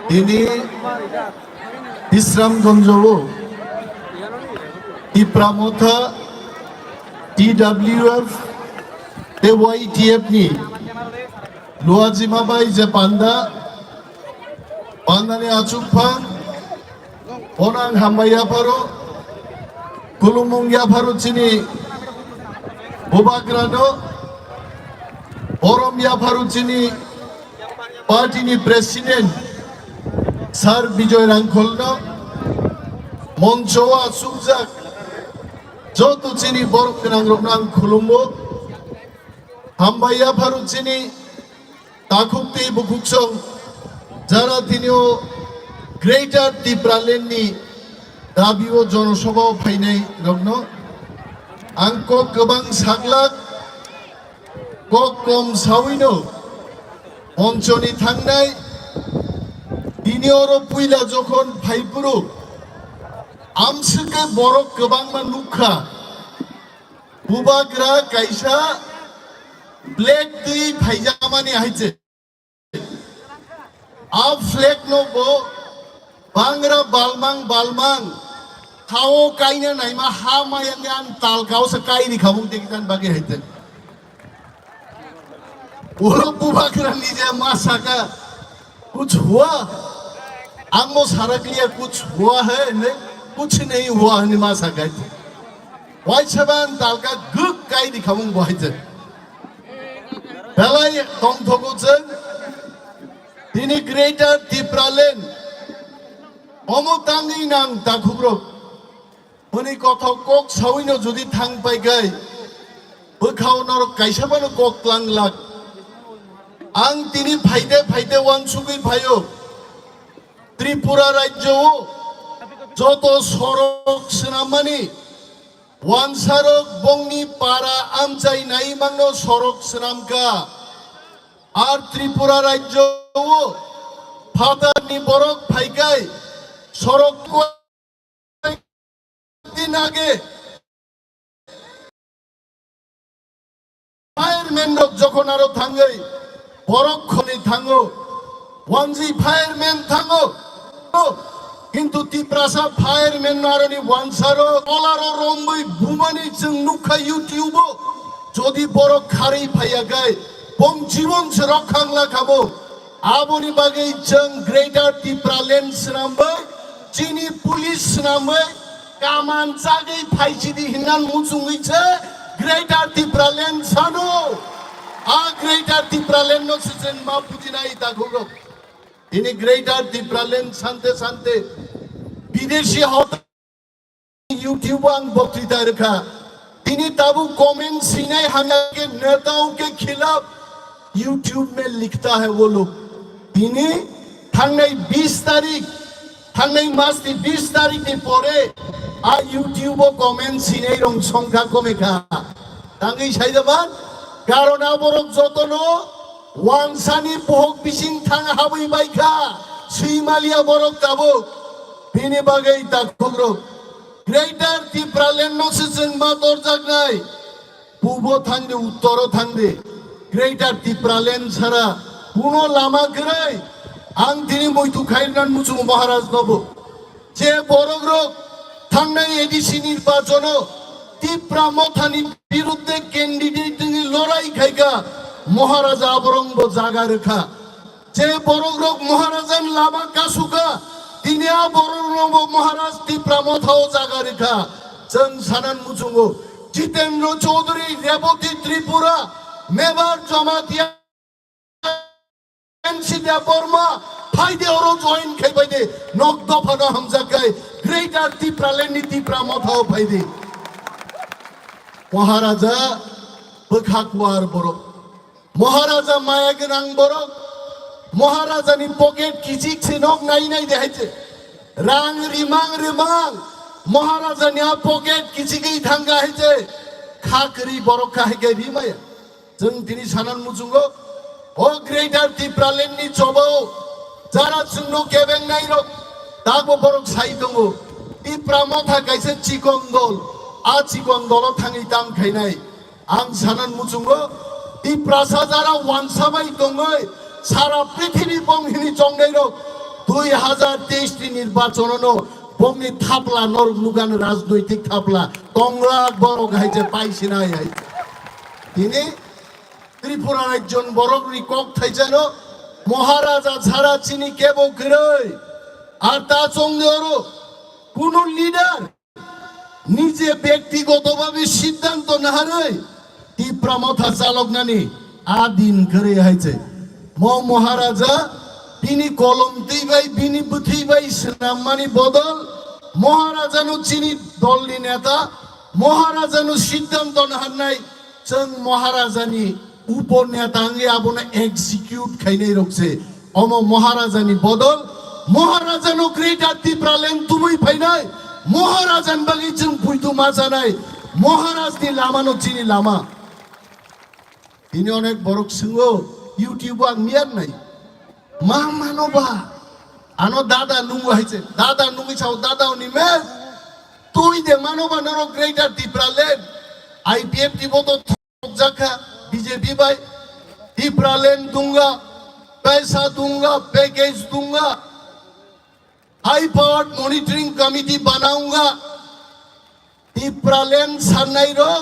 তিনি বিশ্রামগঞ্জও ত্রিপুরা মোর্চা TWF AYTF ni luajimabai je pandani achukphang onang hambaya paro kulumungya paro chini bobagrano Oromia Paruchini Partini President Sar Bijoy Rangkolno Monchoa Sumjak Jotu Chini Borok Rangrong Kulumbo Hambaya Paruchini Takukti Bukuksong Jara Tinio Greater Tipraleni Dabio Jonosobo Paine Rogno Angko Kabang Saglak Kokom Sawino Onchoni Tangnai Dinioro Puila Jokon Paipuru Amsike Borok Kabangman Lukha Bubagra Kaisa Black Di Pajamani Haite Ab Flek no Bo Bangra Balmang Kao Kaina Naima Hamayangan Talkao Sakai ni Kamung Tekitan Bagi Haite वो बुबाकरा लीजिए मासा का कुछ हुआ आमो सारा के लिए कुछ हुआ है नहीं कुछ नहीं हुआ है निमासा का वाई छबान ताल का गुक काई दिखाऊं वाइज़ पहला ये कौन थोको चल दिनी ग्रेटर त्रिपुरालैंड अमोतांगी नांग ताकुब्रो उन्हीं कथो कोक साविनो जुदी थांग पाई गए बखाव नरो कैसा बनो कोक लांग लाग आं तिनी फाइदे वानसुगै फायो त्रिपुरा राज्य जतो सरक सेनामानि वानसारक बंगनि पारा आमचाई नाइमांनो सरक सेनामका आर त्रिपुरा राज्य फादारनि बरक फाइगाय सरक दिन आगे फायारमैन जखन आरो थांगै বরক খনি থাঙ্গো ওয়ানজি ফায়ারম্যান থাঙ্গো কিন্তু তিপ্রাসা ফায়ারম্যান নারনি ওয়ানসারো কলারো রম্বই বুমানি जों नुखा ইউটিউব যদি বরক খারি ফাইয়া গায় বং জীবন সে রক্ষাংলা খাবো আবনি বাগै जों গ্রেটার त्रिपुरालैंड নামবে চিনি পুলিশ নামবে কামান জাগै ফাইছিদি হিনান মুচুংইছে গ্রেটার त्रिपुरालैंड সানো A Greater Tipraland no season ma putina ita guro. Ini Greater Tipraland sante বিদেশি হত यूट्यूब आं बक्तृता रखा তিনি ताबू कमेंट सीनाई हंगा के नेताओं के खिलाफ यूट्यूब में लिखता है वो लोग তিনি थांनाय 20 तारीख थांनाय मासनि 20 तारिखनि परे आ यूट्यूब कमेंट सीनाई रं संख्या कमेखा तांगै साइदाबान कारण आबरक जतनो वांसानि बहक बिसिं थां हाबै बायखा सैमालिया बरक ताबो बिनि बागै दाखुग्रक ग्रेटर टिप्रालेण्ड नसोजों मा दरजागनाय पूर्व थांदे उत्तर थांदे ग्रेटर टिप्रालेण्ड छाड़ा कुनो लामा गरै आं दिनै मैथु खायनान मुसुं महाराज नबो जे बरग्रक थांनाय एडिसि निर्वाचन टिप्रा मथानि बिरुद्धे कैंडिडेट लड़ाई खायगा महाराजा आबरंग जागा रखा जे बरग्रक महाराजान लामा कासुका दिनिया बरग्रक महाराज टिप्रा मथाव जागा रखा जों सानान मुसुंगो जितेंद्र चौधरी रेवती त्रिपुरा मेवार जमातिया एनसीडा बर्मा फायदे औरो जॉइन खायबायदे नक दफानो हमजाखाय ग्रेटर टिप्रालेण्डनि टिप्रा मथाव फायदे महाराजा बखाकुवार बरक महाराजा माया गोनां बरक महाराजानि पकेट किजिक सेनक नाय नाय देहायचे रां रिमां रिमां महाराजानि पकेट किजिगै थांगा हायचे खाकरि बरक खायगे रिमाया जों दिनै सानान मुजुंगो ओ ग्रेटर टिप्रालेण्डनि चबाव जारा जोंनो केबें नायरक दाबो बरक साइ दङ टिप्रा मथा गायसे चिकन दल आ चिकन दल थाङै दाम खायनाय आं सानान मुजुंगो टिप्रासा जारा वानसाबाय दङै सारा पृथ्वी बंहिनि जंनायरक 2023 नि निर्वाचननो बंनि थापला नर नुगान राजनैतिक थापला टंला बरक हायजे पाइसिनाय हाय दिनै त्रिपुरा राज्यन बरक रिকক थाइजानो महाराजा ছাড়া চিনি কেবো গরৈ আর তা চংদেরও কোন লিডার নিজে ব্যক্তিগতভাবে সিদ্ধান্ত না হারায় টিপ্রা মথা চালক নানি আদিন করে হাইছে মহারাজা বিনি কলম দিবাই বিনি বুথিবাই সামানি বদল মহারাজানো চিনি দলনি নেতা মহারাজানো সিদ্ধান্ত না হারনাই जों महाराजानि উপর নেতাঙ্গে আবনা এক্সিকিউট খাইনাই রকছে অম মহারাজানি বদল মহারাজানো গ্রেটার টিপ্রালেণ্ড তুমি ফাইনাই মহারাজান বাগি जों বুইতো মা জানাই মহারাজনি লামানো চিনি লামা তিনি অনেক বড় সিংহ ইউটিউব আং মিয়ার নাই মা মানবা আনো দাদা নুঙ্গু হাইছে দাদা নুঙ্গি চাও দাদা নি মে তুই দে মানবা নরো গ্রেটার টিপ্রালেণ্ড आईपीएफ टीबो तो जाखा बीजेपी भाई टिप्रालेण्ड दूंगा पैसा दूंगा पैकेज दूंगा हाई पावर्ड मॉनिटरिंग कमिटी बनाऊंगा टिप्रालेण्ड सान्नाय रो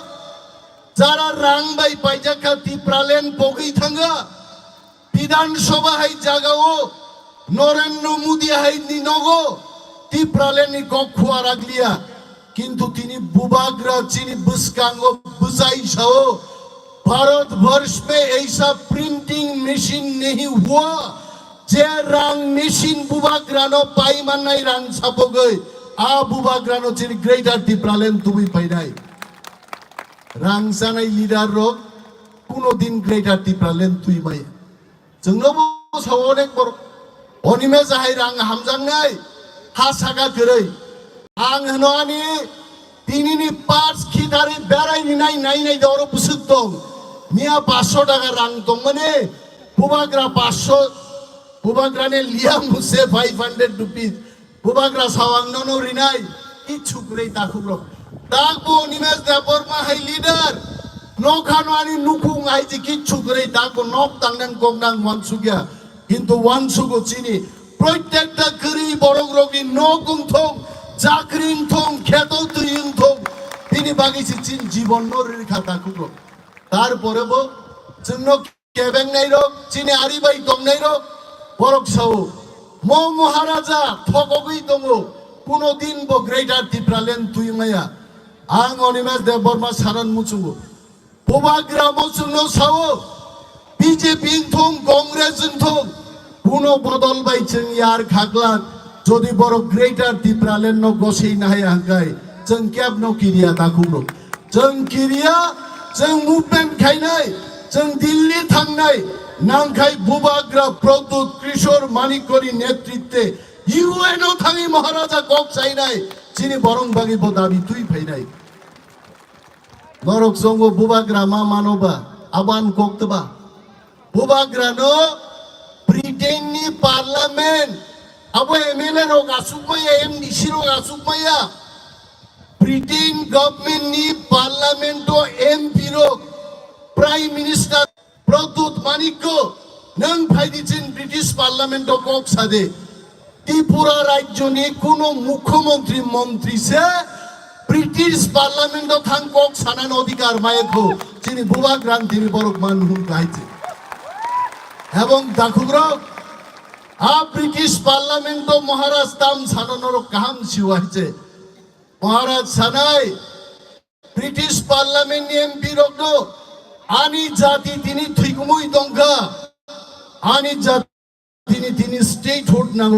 जारा रां बाय पाइजाखा टिप्रालेण्ड बगै थांगा विधानसभा हाय जागाओ नरेंद्र मोदी हाय निनगो टिप्रालेण्ड नि गखुआ रागलिया किंतु तिनी बुबाग्रा चीनी बुस्कांगो बुजाई साओ भारतवर्ष में ऐसा प्रिंटिंग मशीन नहीं हुआ जे रंग मशीन बुबाग्रानो पाइमान नाई रंग छापो गई आ बुबाग्रानो चीनी ग्रेटर टिप्रालेण्ड तुमी पाइनाई रंग जानाय लीडर रो कुनो दिन ग्रेटर टिप्रालेण्ड तुई माय जोंनो साओ अनेक बर अनिमे जाहाय रंग हामजांनाय हासागा गरै आं हनोआनि दिनैनि पार्स खिदारि बेरायनि नाय दरो बुसुक दं मिया 500 टाका रां दं माने बुबाग्रा 500 बुबाग्राने लिया मुसे 500 रुपीस बुबाग्रा सावां ननो रिनाय इछु ग्रै दाखुब्र दागबो निमेश देबरमा हाय लिडार नखानोआनि नुखुं आइजि किछु ग्रै दागबो नक तांनां गंनां वानसुगिया किन्तु वानसुगो चिनि प्रत्येकटा गरी बरग्रगि नगुंथं जाकरिन थं खेतो तुरिन थं बिनि बागैसो चिन जीवन नरि खाता कुग्र तारपरेबो जोंनो केबेंनाय रक चिनि आरिबाय दंनाय रक बरक साव महाराजा थगबै दङ कुनो दिन बो ग्रेटर टिप्रालेण्ड तुइमाया आं अनिमेश देबबर्मा सारान मुचुंगो बुबाग्रामो जोंनो साव बीजेपी थं कांग्रेस थं कुनो बदल बाय जों यार खागला যদি বড় গ্রেটার ত্রিপুরালেন ন গসেই নাহাय हांगाय जों केब न किरिया दाखुनो जों किरिया जों मुभमेंट खायनाय जों दिल्ली थांनाय नांखाय बुबाग्रा प्रद्युत किशोर मानिकरी नेतृत्वे ইউএনও থাঙি মহারাজা কক চাইনাই চিনি বরংবাগি দাবি তুই ফাইনাই নরক সঙ্গ বুবাগ্রা মা মানবা আবান কক্তবা বুবাগ্রানো ব্রিটেননি পার্লামেন্ট আবো এমএলএ রো গাসুকমাইয়া এমডিসি রো গাসুকমাইয়া ব্রিটেন গভর্নমেন্টনি পার্লামেন্ট ও এমপি রো প্রাইম মিনিস্টার প্রদ্যুৎ মানিক্য নং ফাইদিছেন ব্রিটিশ পার্লামেন্ট ও কক সাদে ত্রিপুরা রাজ্য নিয়ে কোন মুখ্যমন্ত্রী মন্ত্রী সে ব্রিটিশ পার্লামেন্ট থাঙ্কক সানান অধিকার মায়েকো যিনি বুবাগ্রান তিনি বড় মানহুন গাইছে এবং দাখুগ্র ব্রিটিশ পার্লামেন্ট মহারাজ তাম সানানোর কাহাম সিওয়াইছে মহারাজ সানাই ব্রিটিশ পার্লামেন্ট এমপি রগ্ন আনি জাতি তিনি থিকমুই দংখা আনি জাতি তিনি স্টেট হুড নাম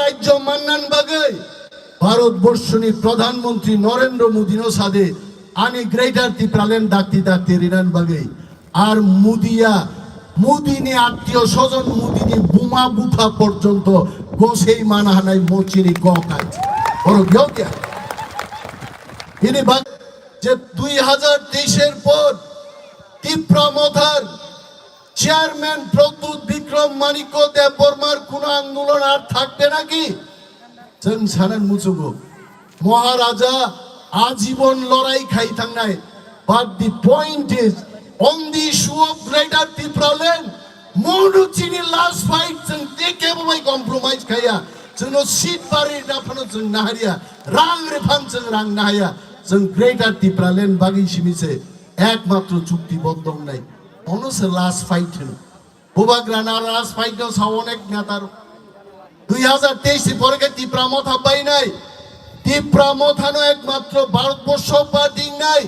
রাজ্য মান্নান বাগে ভারতবর্ষনি প্রধানমন্ত্রী নরেন্দ্র মোদীর সাথে আনি গ্রেটার ত্রিপুরালেন ডাকতে ডাকতে রিনান বাগে আর মুদিনী আত্মীয় স্বজন মুদিনী বুমা বুফা পর্যন্ত গোসেই মানহানাই মোচিনি কাজ বড় গিয়া তিনি যে 2023-এর পর ত্রিপুরা মথার চেয়ারম্যান প্রদ্যুৎ বিক্রম মানিক্য দেববর্মার কোন আন্দোলন আর থাকবে নাকি जों सानान मुचुगो महाराजा आजीवन लड़ाई खाई थांनाय but the point is on the issue of greater Tipraland Monuchini last fight जों टेकेबोय कम्प्रोमाइज खाया जोंनो सीट बारि दाफानो जों नाहारिया रां रेफान जों रां नाहाया जों ग्रेटार Tipraland बागै सिमिसे एकमात्र चुक्तिबद्ध নাই অনসে লাস্ট ফাইট হলো বুবাগ্রানা লাস্ট ফাইট নো সাওনেক নেতার 2023 পরে ত্রিপুরা মথা পাই নাই ত্রিপুরা মথানো একমাত্র ভারতবর্ষ পার্টি নাই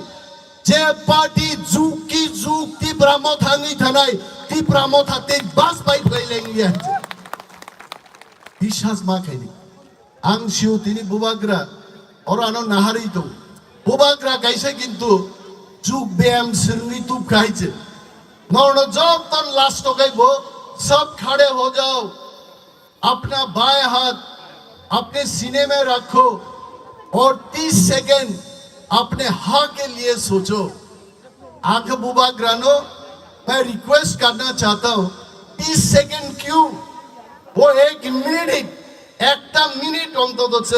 যে পার্টি যুগকি যুগ ত্রিপুরা মথানি থানাই ত্রিপুরা মথাতে বাস বাইট লাইলেঙ্গিয়া বিশ্বাস মা খাইনি আংশিও তিনি বুবাগ্রা অরানো নাহারি তো বুবাগ্রা গাইছে কিন্তু যুগ ব্যায়াম সিরনি তুপ গাইছে नौनो जब तक लास्ट हो गई वो सब खड़े हो जाओ अपना बाएं हाथ अपने सीने में रखो और 30 सेकंड अपने हाँ के लिए सोचो आंख बुबाग्रानो मैं रिक्वेस्ट करना चाहता हूँ 30 सेकंड क्यों वो एक मिनट अंततः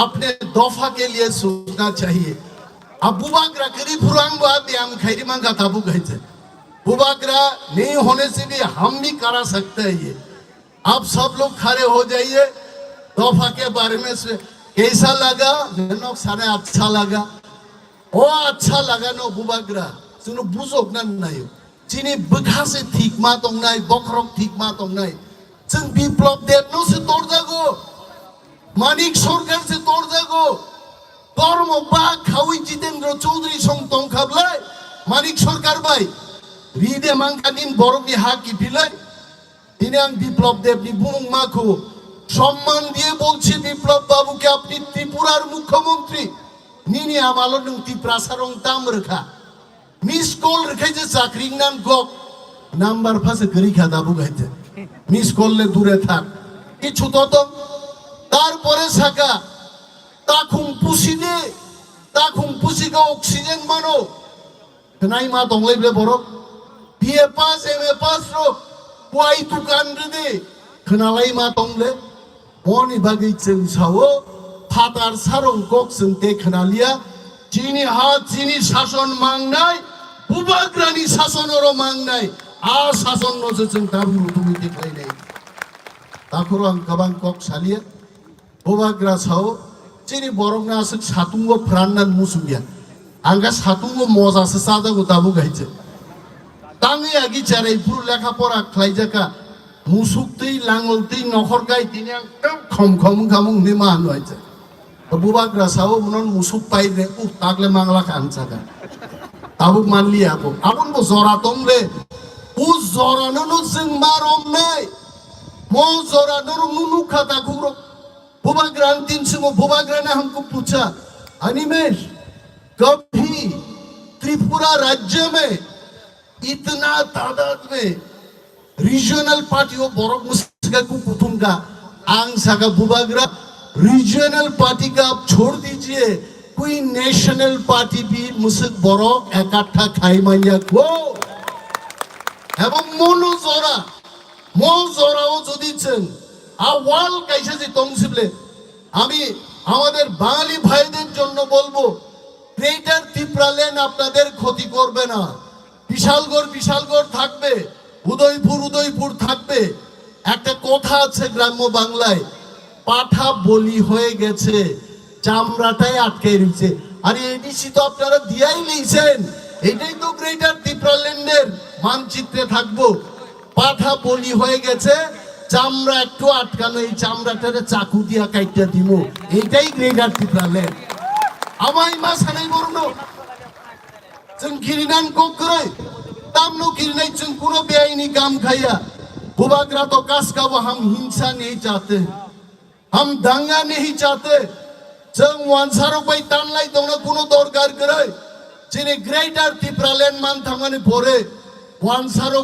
अपने दफा के लिए सोचना चाहिए अब बुबाग्रा करीब फुरांग बात हम खैरी मांगा ताबू गए बुबाग्रा नहीं होने से भी हम भी करा सकते हैं ये आप सब लोग खड़े हो जाइए तोहफा के बारे में से कैसा लगा सारे अच्छा लगा ओ अच्छा लगा नो बुबाग्रा सुनो बुझोक ना नहीं चीनी बखा से ठीक मा तो नहीं बखरक ठीक मा तो नहीं जों बिप्लब देवनो से तोड़ जागो मानिक सरकार से तोड़ जागो धर्म बा खावी जितेंद्र चौधरी संग तंखाबले मानिक सरकार भाई রিদে মাংকাদিন বড়কি হাকি ফিলাই তিনি আং বিপ্লব দেবনি বুমুং মাখু সম্মান দিয়ে বলছি বিপ্লব বাবুকে আপনি ত্রিপুরার মুখ্যমন্ত্রী নিনি আমালো নং ত্রিপুরা সারং তাম রেখা মিস কল রেখে যে চাকরি নাম গক নাম্বার ফাসে গরি খাদা বুগাইতে মিস করলে দূরে থাক কিছু তো তারপরে সাকা তাখুং পুসিকে অক্সিজেন মানো নাই মা দংলাইবে বড় বিএ পাস এমএ পাস রো পয় তুকান রে খনালাই মা তংলে মনি বাগै जों सावो फातार सारं गक जों ते खनालिया चीनी हात चीनी शासन मांगनाय बुबाग्रानि शासनरो मांगनाय आ शासन नो जों दाबु तुमि देखायनाय ताखरो आं गोबां गक सालिया बुबाग्रा सावो चीनी बरंना सो सातुंगो फ्राननान मुसुमिया आंगा सातुंगो मजासो सादागो दाबु गाइছে तांगे आगे चारे पुर लेखा पढ़ा खाइजाका मुसुकते लांगलते नखर गाय दिन खम खम खामुं निमा हनुआइছে बुबाग्रा सावो मनन मुसुक पाइ रे उ तागले मांगला खानसाका ताबुक मानलि आबुन बो जरा तंगले उ जरानो जों मारम नै mo zora nurung nunu khata khuro बुबाग्रान 300 बुबाग्रा ने हमको पूछा अनिमेश कभी त्रिपुरा राज्य में इतना तादाद में रीजनल पार्टी हो बोरक मुस्का को कुतुंगा आंग सागा बुबाग्रा रीजनल पार्टी का आप छोड़ दीजिए कोई नेशनल पार्टी भी मुस्क बोरक इकट्ठा खाई माइया को এবং মনোজরাও যদি ছেন আওয়াল কাইসে যে তংসিবলে আমি আমাদের বাঙালি ভাইদের জন্য বলবো গ্রেটার ত্রিপুরা লেন আপনাদের ক্ষতি করবে না বিশালগড় থাকবে উদয়পুর থাকবে একটা কথা আছে গ্রাম্য বাংলায় পাঠা বলি হয়ে গেছে চামড়াটাই আটকে রয়েছে আরে এডিসি তো আপনারা দিয়াই নিয়েছেন এটাই তো গ্রেটার ত্রিপুরা ল্যান্ডের মানচিত্রে থাকবো পাঠা বলি হয়ে গেছে চামড়া একটু আটকানো এই চামড়াটারে চাকু দিয়া কাইটা দিব এইটাই গ্রেটার ত্রিপুরা ল্যান্ড আমায় মা সানাই বর্ণ जों गिरिनान को करे तामनो गिरनाय जों कोनो बेआईनी काम खाया बुबाग्रा तो कास का वो हम हिंसा नहीं चाहते हम दंगा नहीं चाहते जों वानसारो बाय तानलाय दंना कोनो दरकार करे जिने ग्रेटार त्रिपुरा ल्যান্ড मान थांगाने परे वानसारो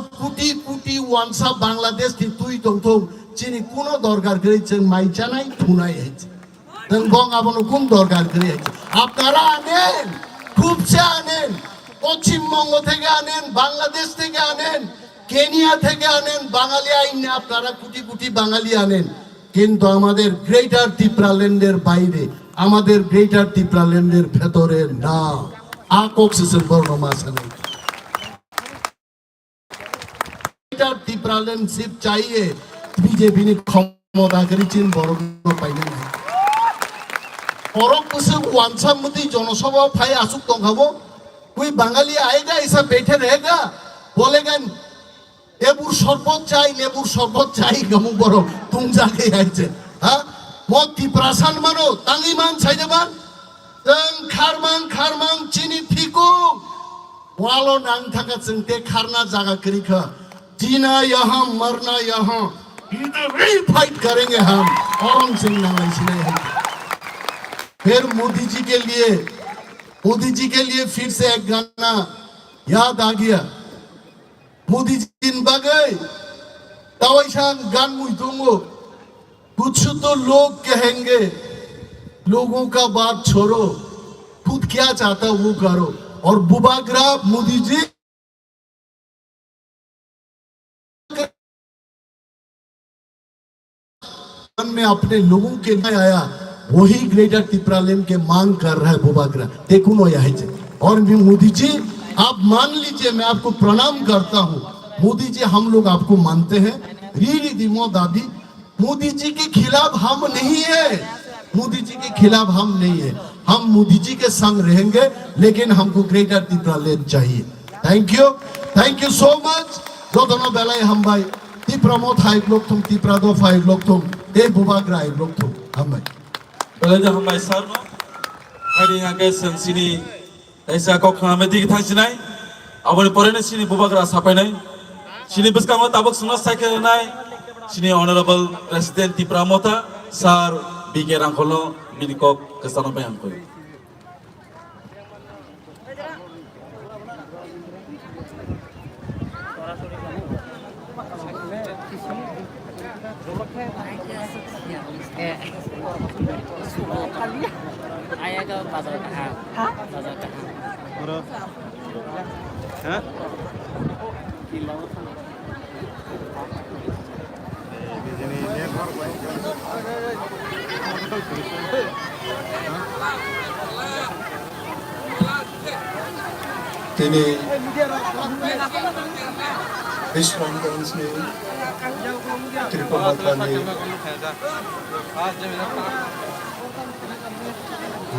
कुटी वानसा बांग्लादेश की तुई दंथौ जिने कोनो दरकार करे जों माइचानाय थुनाय हइছে जों बंग आबनो कोन दरकार करे আপনারা আনেন খুবসে আনেন পশ্চিমবঙ্গ থেকে আনেন বাংলাদেশ থেকে আনেন কেনিয়া থেকে আনেন বাঙালি আইনে আপনারা কোটি বাঙালি আনেন কিন্তু আমাদের গ্রেটার ত্রিপুরা ল্যান্ডের বাইরে আমাদের গ্রেটার ত্রিপুরা ল্যান্ডের ভেতরে না আকোক্সিসের বর্ণমাসানে গ্রেটার ত্রিপুরা ল্যান্ড সিপ চাইয়ে বিজেপি ने ক্ষমতা করেছেন বড় পাইলেন না औरक बसु वानसा मुदी जनसभा फाय आसुक दंखाबो कोई बांगाली आएगा ऐसा बैठे रहेगा बोलेगा लेबुर शरबत चाই गमु बरो तुम जाके आइছে हां मो ত্রিপুরাসান मानो तांगिमान साइदेबान जों खारमां चिनी फिकु वालो नांग थाका जोंते खारना जागा करिखा जीना यहां मरना यहां इधर फाइट करेंगे हम औरंग सिंह नांगाइसिने फिर मोदी जी के लिए फिर से एक गाना याद आ गया मोदी जी इन बगै तवैसा गान मुइदोंगो कुछ तो लोग कहेंगे लोगों का बात छोड़ो खुद क्या चाहता वो करो और बुबाग्रा मोदी जी में अपने लोगों के लिए आया वही ग्रेटर त्रिपुरा लैंड के मांग कर रहा है बुबाग्रा देखो नो यही से और मोदी जी आप मान लीजिए मैं आपको प्रणाम करता हूँ मोदी जी हम लोग आपको मानते हैं रीली दिमो दादी मोदी जी के खिलाफ हम नहीं है मोदी जी के खिलाफ हम नहीं है हम मोदी जी के संग रहेंगे लेकिन हमको ग्रेटर त्रिपुरा लैंड चाहिए थैंक यू सो मच जो दोनों बेलाय हम भाई त्रिपुरा मो थाई लोग तुम त्रिपुरा दो फाइव लोग तुम ए बुबाग्रा लोग तुम हम भाई Belajar hambai sarno, hari yang ke sini, ऐसा को खामे दी किथां Sinai, awal porene sini bubagra sapai nai, sini bersama tabuk semua saya nai, sini honorable President Tripura Mota, Sar B.K. Rangkolo, binikok kesana bayang koi. Ayah ke pasar Kahang. Pasar Kahang. Hah? Kilo. তিনি বিশ্বনাথগঞ্জে ত্রিপুরাখালী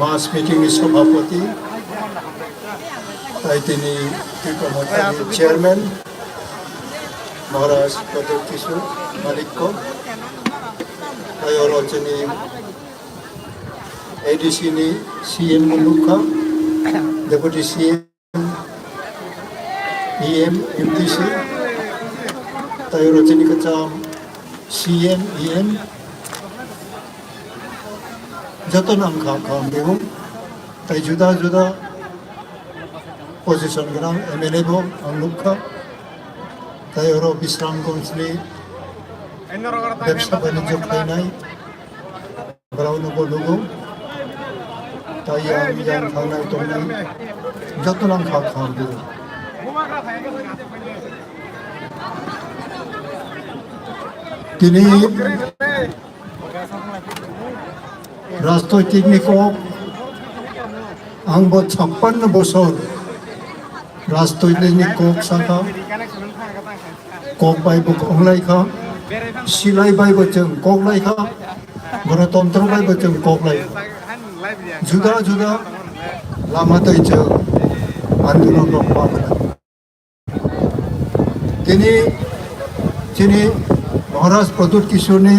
মাস meeting সভাপতি তাই তিনি ত্রিপুরাখালী chairman মহারাজ প্রদীপ কিশোর মালিক্য তাই রচনী ADC ने CM मुलुका deputy CM EM MDC तायो रचनी कचा CM, EM, jatuh nangka kambiu, tai juda posisi gerang MLA bo angluka, tai orang Bisram Konsli, ব্যবসা বাণিজ্য খাই নাই, berau nugo nugo, tai yang kanai tonai, jatuh nangka kambiu. Kini রাজনৈতিক নিকক আংব 56 বছর রাজনৈতিক নিকক সাকা কক বাইবো কংলাইখা সিলাই বাইবো जों কংলাইখা গণতন্ত্র বাইবো जों কংলাই जुदा जुदा লামাতে जों আন্দোলন রক্ষা তিনি महाराज प्रद्युत किशोरनि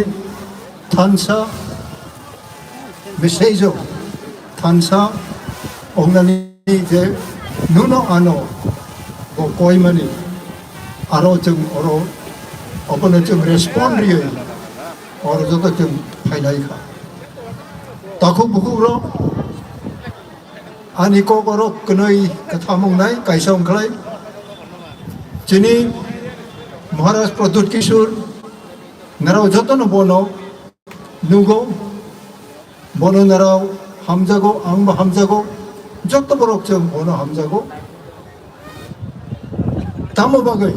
थानसा बेसैजो थानसा अंगनानि जे नुनो आनो बो कोइमानि आरो जों अरो अपने जों रेस्पॉन्ड रियो और जतो जों फाइनाइखा ताखौ बुकुरो आनि को करो कनै कथामुंनाय काइसंखलाय जिनि महाराज प्रद्युत किशोर नाराव जतन बोनो नुगो बोनो नाराव हामजागो आंबो हामजागो जत बरक जों बोनो हामजागो तामो बागै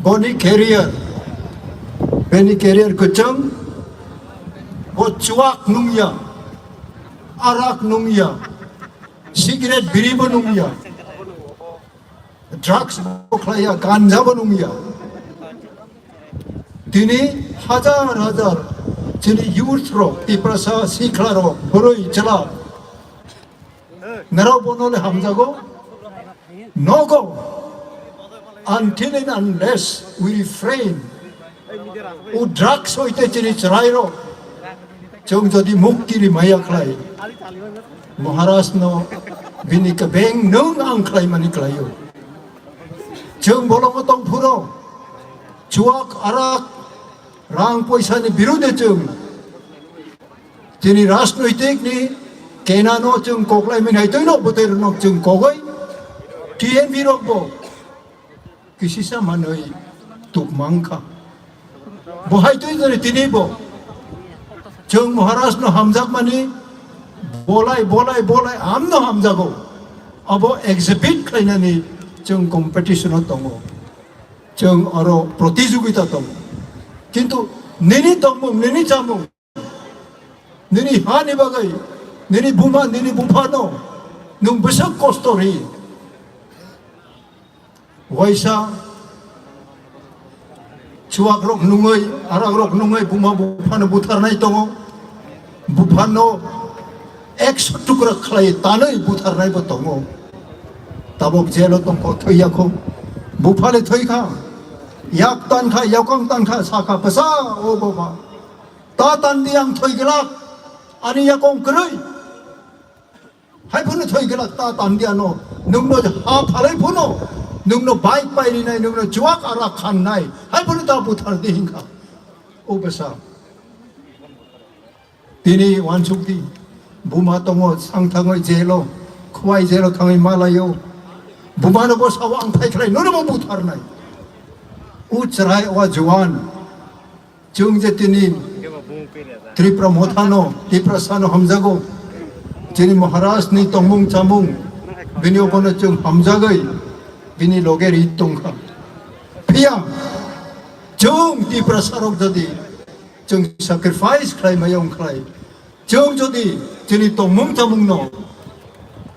बोनि केरियार को जों बो चुवाक नुंगिया आराक नुंगिया सिगारेट बिरिबो नुंगिया ड्राग्स बख्लाया गांजाबो नुंगिया दिनै हाजार हाजार जोंनि युथ रक तिप्रासा सिख्ला रक बुरै चला नाराव बनले हामजागो नगो until and unless we refrain उ ड्राग्स होइते जोंनि चराइरो जों जदि मुक्ति माया खालाय महाराज न बिनिका बें नों आं खालायमानि खालायो जों बलंग दं फुरो चुवाक आराक रां पैसानि बिरुद्धे जों दिनै राजनैतिकनि केनानो जों कग्लायमिनाय दैनो बोथोरनो जों कगै TNP रकबो किसिसा मानै तुकमांखा बहाय दै दिनैबो जों महाराजनो हामजागमानि बलाय आमनो हामजागौ अब एक्जिबिट खालायनानै जों कम्पिटिशनाव दङ जों आरो प्रतियोगिता दं किन्तु नोंनि दंमुं नोंनि जामुं नोंनि हानि बागै नोंनि बुमा नोंनि बुफानो नों बेसे खस्थ' होयो वैसा चुवाक रक नङै आराक रक नङै बुमा बुफानो बुथारनाय दङ बुफानो 100 टुक्रा खालाय तानै बुथारनायबो दङ ताबक जेल दं थैयाखौ बुफाले थैखा याक तानखा याकं तानखा साखा पसा ओ बाबा ता तानदि आं थैगला आनि याकं करै हायफोनो थैगला ता तानदियानो नोंनो हा फालाय फोनो नोंनो बाइक पाइरिनाय नोंनो जुवाक आरा खाननाय हायफोनो ता बुथारदि हिंखा ओ बसा दिनै वानसुक्ति बुमा दङ सांथाङै जेलो खुवाय जेलो थाङै मालायो बुमानो बसाव आं फायख्लाय नोंनो बुथारनाय उचराय वा जवान जों जे दिनै त्रिपुरा मोथानो तिप्रासानो हामजागौ जोंनि महाराजनि तंमुं जामुं बिनि अबनो जों हामजागै बिनि लगे रित दंखा फैया जों तिप्रासारक जदि जों सेक्रिफाइस खालामनायाव खालाय जों जदि जोंनि तंमुं जामुंनो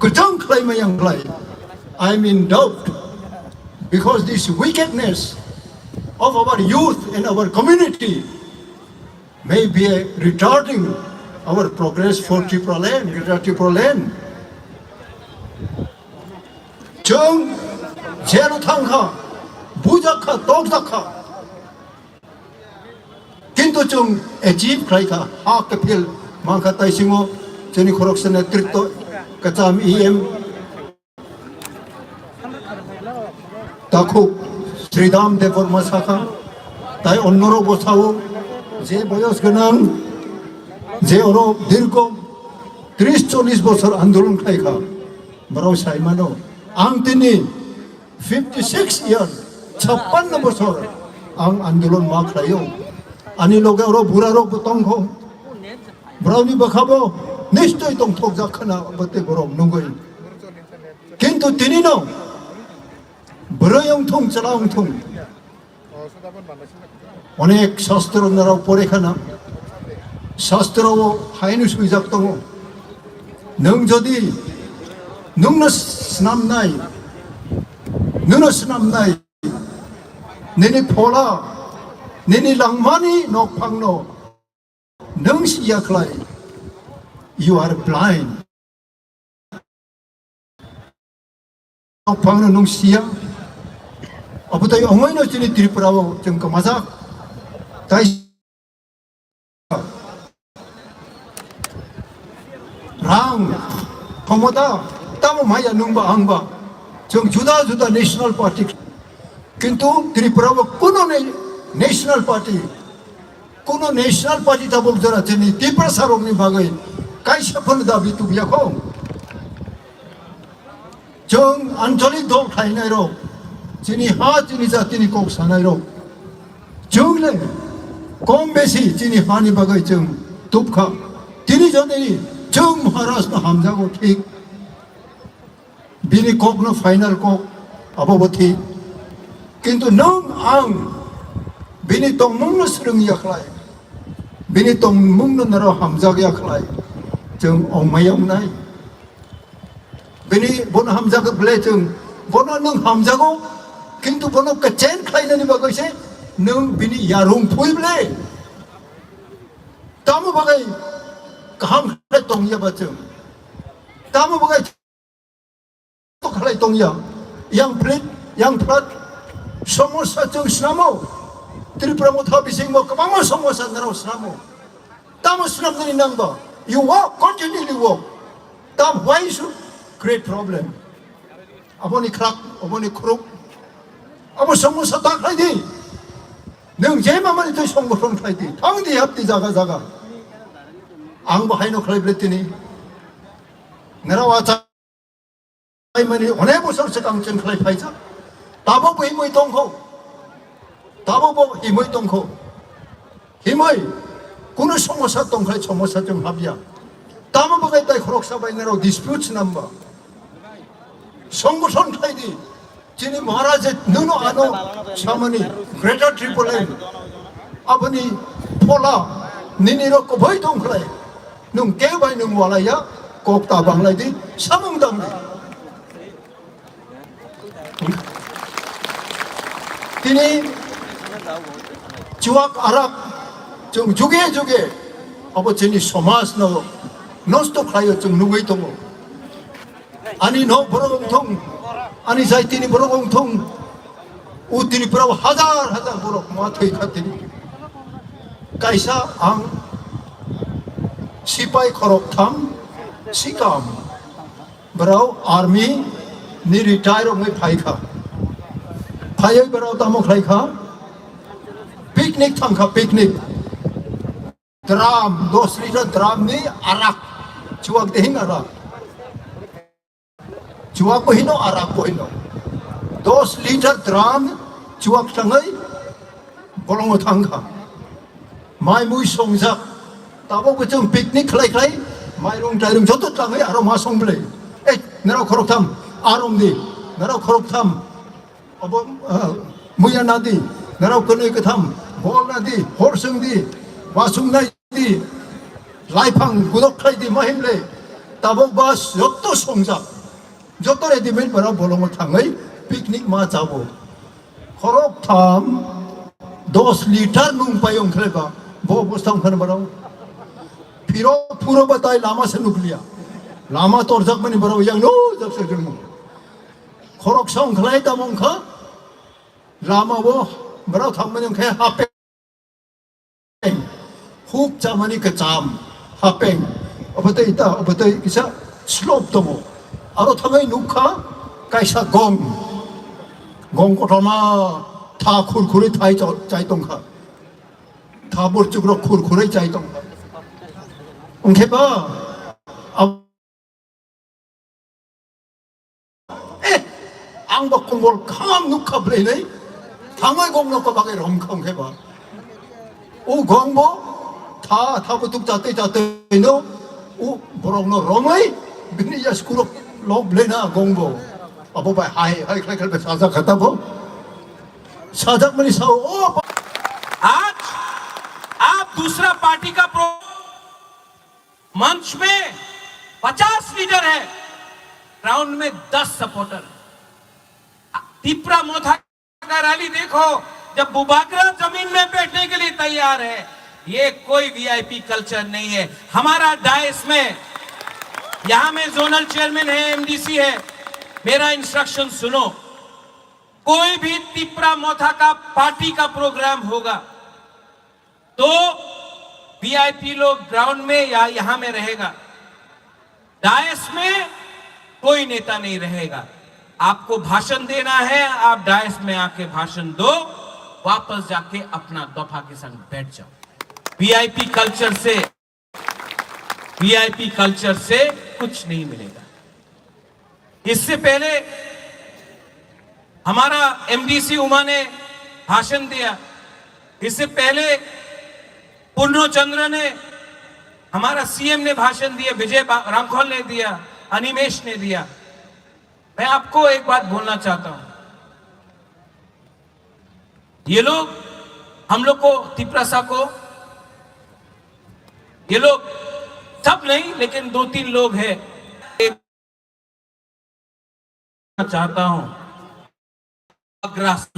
गोथां खालामनायाव खालाय I am in doubt because this wickedness of our youth and our community may be retarding our progress for Tripura land, Greater Tripura land. जों जेराव थांखा बुजाखा तगजाखा किन्तु जों एचिभ खालायखा हा कपिल मांखा ताइसिङो जोंनि खरकसा नेतृत्व कचाम EM ताखौ श्रीदाम देव वर्मा साखा তাই অন্যরও বসাও যে বয়স গোনাं যে ওর দীর্ঘ 30-40 বছর আন্দোলন খাইখা বড় সাইমানো আং তিনি 56 ইয়ার 56 বছর আং আন্দোলন মা খাইও আনি লগে ওর বুড়ারও তংখ ব্রাউনি বাখাবো নিশ্চয় তংথক জাখানা বতে গরম নঙ্গই কিন্তু তিনি ন বড়য়ং থং চালাং থং অনেক শাস্ত্র নারাও পড়েখানা শাস্ত্র হাইনু সুইজাক দङ नों যদি नोंनो स्नामनाय नोंनो स्नामनाय नोंनि फला नोंनि लांमानि न'फांनो नों सियाख्लाय you are blind न'फांनो नों सिया अबथाय अङैनो जोंनि त्रिपुरायाव जों गोमाजाक তাই रां ক্ষমতা তাম মাইয়া নংবা আংবা जों जुदा जुदा नेशनल पार्टी কিন্তু ত্রিপুরাও কোনো नेशनल पार्टी তা বলতে রাখেনি ত্রিপুরা সারংনি বাগै কাইসাফল দাবি তুবিয়াখौ जों आन्चलिक दल खायनाय रं जोंनि हा जोंनि जातिनि कक सानाय रं जोंले कम बेसि जोंनि हानि बागै जों तुबखा दिनै जनै जों महाराष्ट्र हामजागौ ठीक बिनि ककनो फाइनाल कक आबाबो ठीक किन्तु नों आं बिनि तंमुंनो सोलोंयाखलाय बिनि तंमुंनो नाराव हामजागयाखलाय जों अमायाव नाय बिनि बन हामजागो ब्ले जों बन नों हामजागौ किन्तु बन कचेन खायनायनि बागैसो नों बिनि यारुं फुइब्ले तामो बागै गाहाम खालाय दंयाबा जों तामो बागै खालाय दंया yang plat समस्या जों स्नामो त्रिपुरा मथा बिसिंबो गोबां समस्या नाराव स्नामो तामो स्नामनानै नांबा you walk continually walk tam why should create problem aboni khrak aboni khuruk abo समस्या ता खायदि नों जे मामानि तो संगठन खायदि थांदि हाबदि जागा जागा आं बाहायनो खालायब्ले दिनै नाराव आचा माने अनेक बोसोर सिगां जों खालायफायजा दाबो हिमै दंखौ दाबो हिमै दंखौ हिमै कुनु समस्या दंखाय समस्या जों हाबिया दाबो बागै दाय खरक साबाय नाराव डिसपिउट्स नाम्बा संगठन खायदि जिनि महाराज नुनो आनो सामनि ग्रेटर ट्रिपलेन अपनी फला निनिरो को भय दंखलाय नों के बाय नों वालाया कोकता बांलायदि सामुं दांदि दिनै जुवाक आराक जों जुगे जुगे अब जोंनि समाजनो नष्ट खालायो जों नुबाय दङ आंनि न' बर'गंथं आंनि जायतिनि बर'गंथं उत्तरफ्राव हाजार हाजार बर' मा थैखाथिनि कायसा आं सिपाइ खरकथाम सिकाम बराव आर्मी नि रिटायर होंगे फाइखा फाइय बराव तामो खाइखा पिकनिक थांखा पिकनिक द्राम 10 लिटार द्राम नि आराक चुवाक देहिं आराक चुवाक बहिनो आराक बहिनो 10 लिटार द्राम चुवाक थाङै बलंगो थांखा माइ मुइ संजाक ताबो जों पिकनिक खालाय माइरं टाइरं जत थाङै आरो मा संब्ले ए नाराव खरकथाम आरमदि नाराव खरकथाम अब मैया नादि नाराव कनै कथाम बल नादि हरसंदि वासुंनायदि लाइफां गुदखायदि माहिमले ताबो बास जत संजा जत रेडिमेड बाराव बलंगो थाङै पिकनिक मा जाबो खरकथाम 10 लिटार नुं पायं खलेबा ब बस्तां खन बाराव फिरो पुरो बताय लामा से नुकलिया लामा तोरजाक माने बाराव yang no jakse jeng खरक सं खलाय दामंखा लामाबो बाराव थांमाने खाय हापें हुक जामानि कचाम हापें अबते इता अबते किसा स्लोप दङ आरो थाङै नुखा कायसा गं गथमा था खुरखुरे थाई चाय तंखा था बुरचुग्रो खुरखुरे चाय तंखा उनके बा अब आं बकुंबल खाम नुखाबले नहीं थांगै गंनो को बागे रमखं के बा 오 광보 다 타고 뚝 자ते 자ते 너 오 보랑노 로마이 비니야 스쿠로 롭레나 공보 아보바 하이 하이 클클 사자 갔다 보 사장만이 사오 오 आज आप दूसरा पार्टी का मंच में 50 लीडर है, ग्राउंड में 10 सपोर्टर। तिपरा मोथा का रैली देखो, जब बुबागरा जमीन में बैठने के लिए तैयार है। ये कोई वीआईपी कल्चर नहीं है। हमारा डायस में यहां में जोनल चेयरमैन है, एमडीसी है, मेरा इंस्ट्रक्शन सुनो। कोई भी तिपरा मोथा का पार्टी का प्रोग्राम होगा तो वीआईपी लोग ग्राउंड में या यहां में रहेगा, डायस में कोई नेता नहीं रहेगा। आपको भाषण देना है, आप डायस में आके भाषण दो, वापस जाके अपना दफा के संग बैठ जाओ। वीआईपी कल्चर से कुछ नहीं मिलेगा। इससे पहले हमारा एमडीसी उमा ने भाषण दिया, इससे पहले पूर्णचंद्र ने, हमारा सीएम ने भाषण दिया, विजय रामखोल ने दिया, अनिमेश ने दिया। मैं आपको एक बात बोलना चाहता हूं, ये लोग हम लोग को तिपरासा को, ये लोग सब नहीं लेकिन 2-3 लोग हैं। चाहता हूं अग्रासन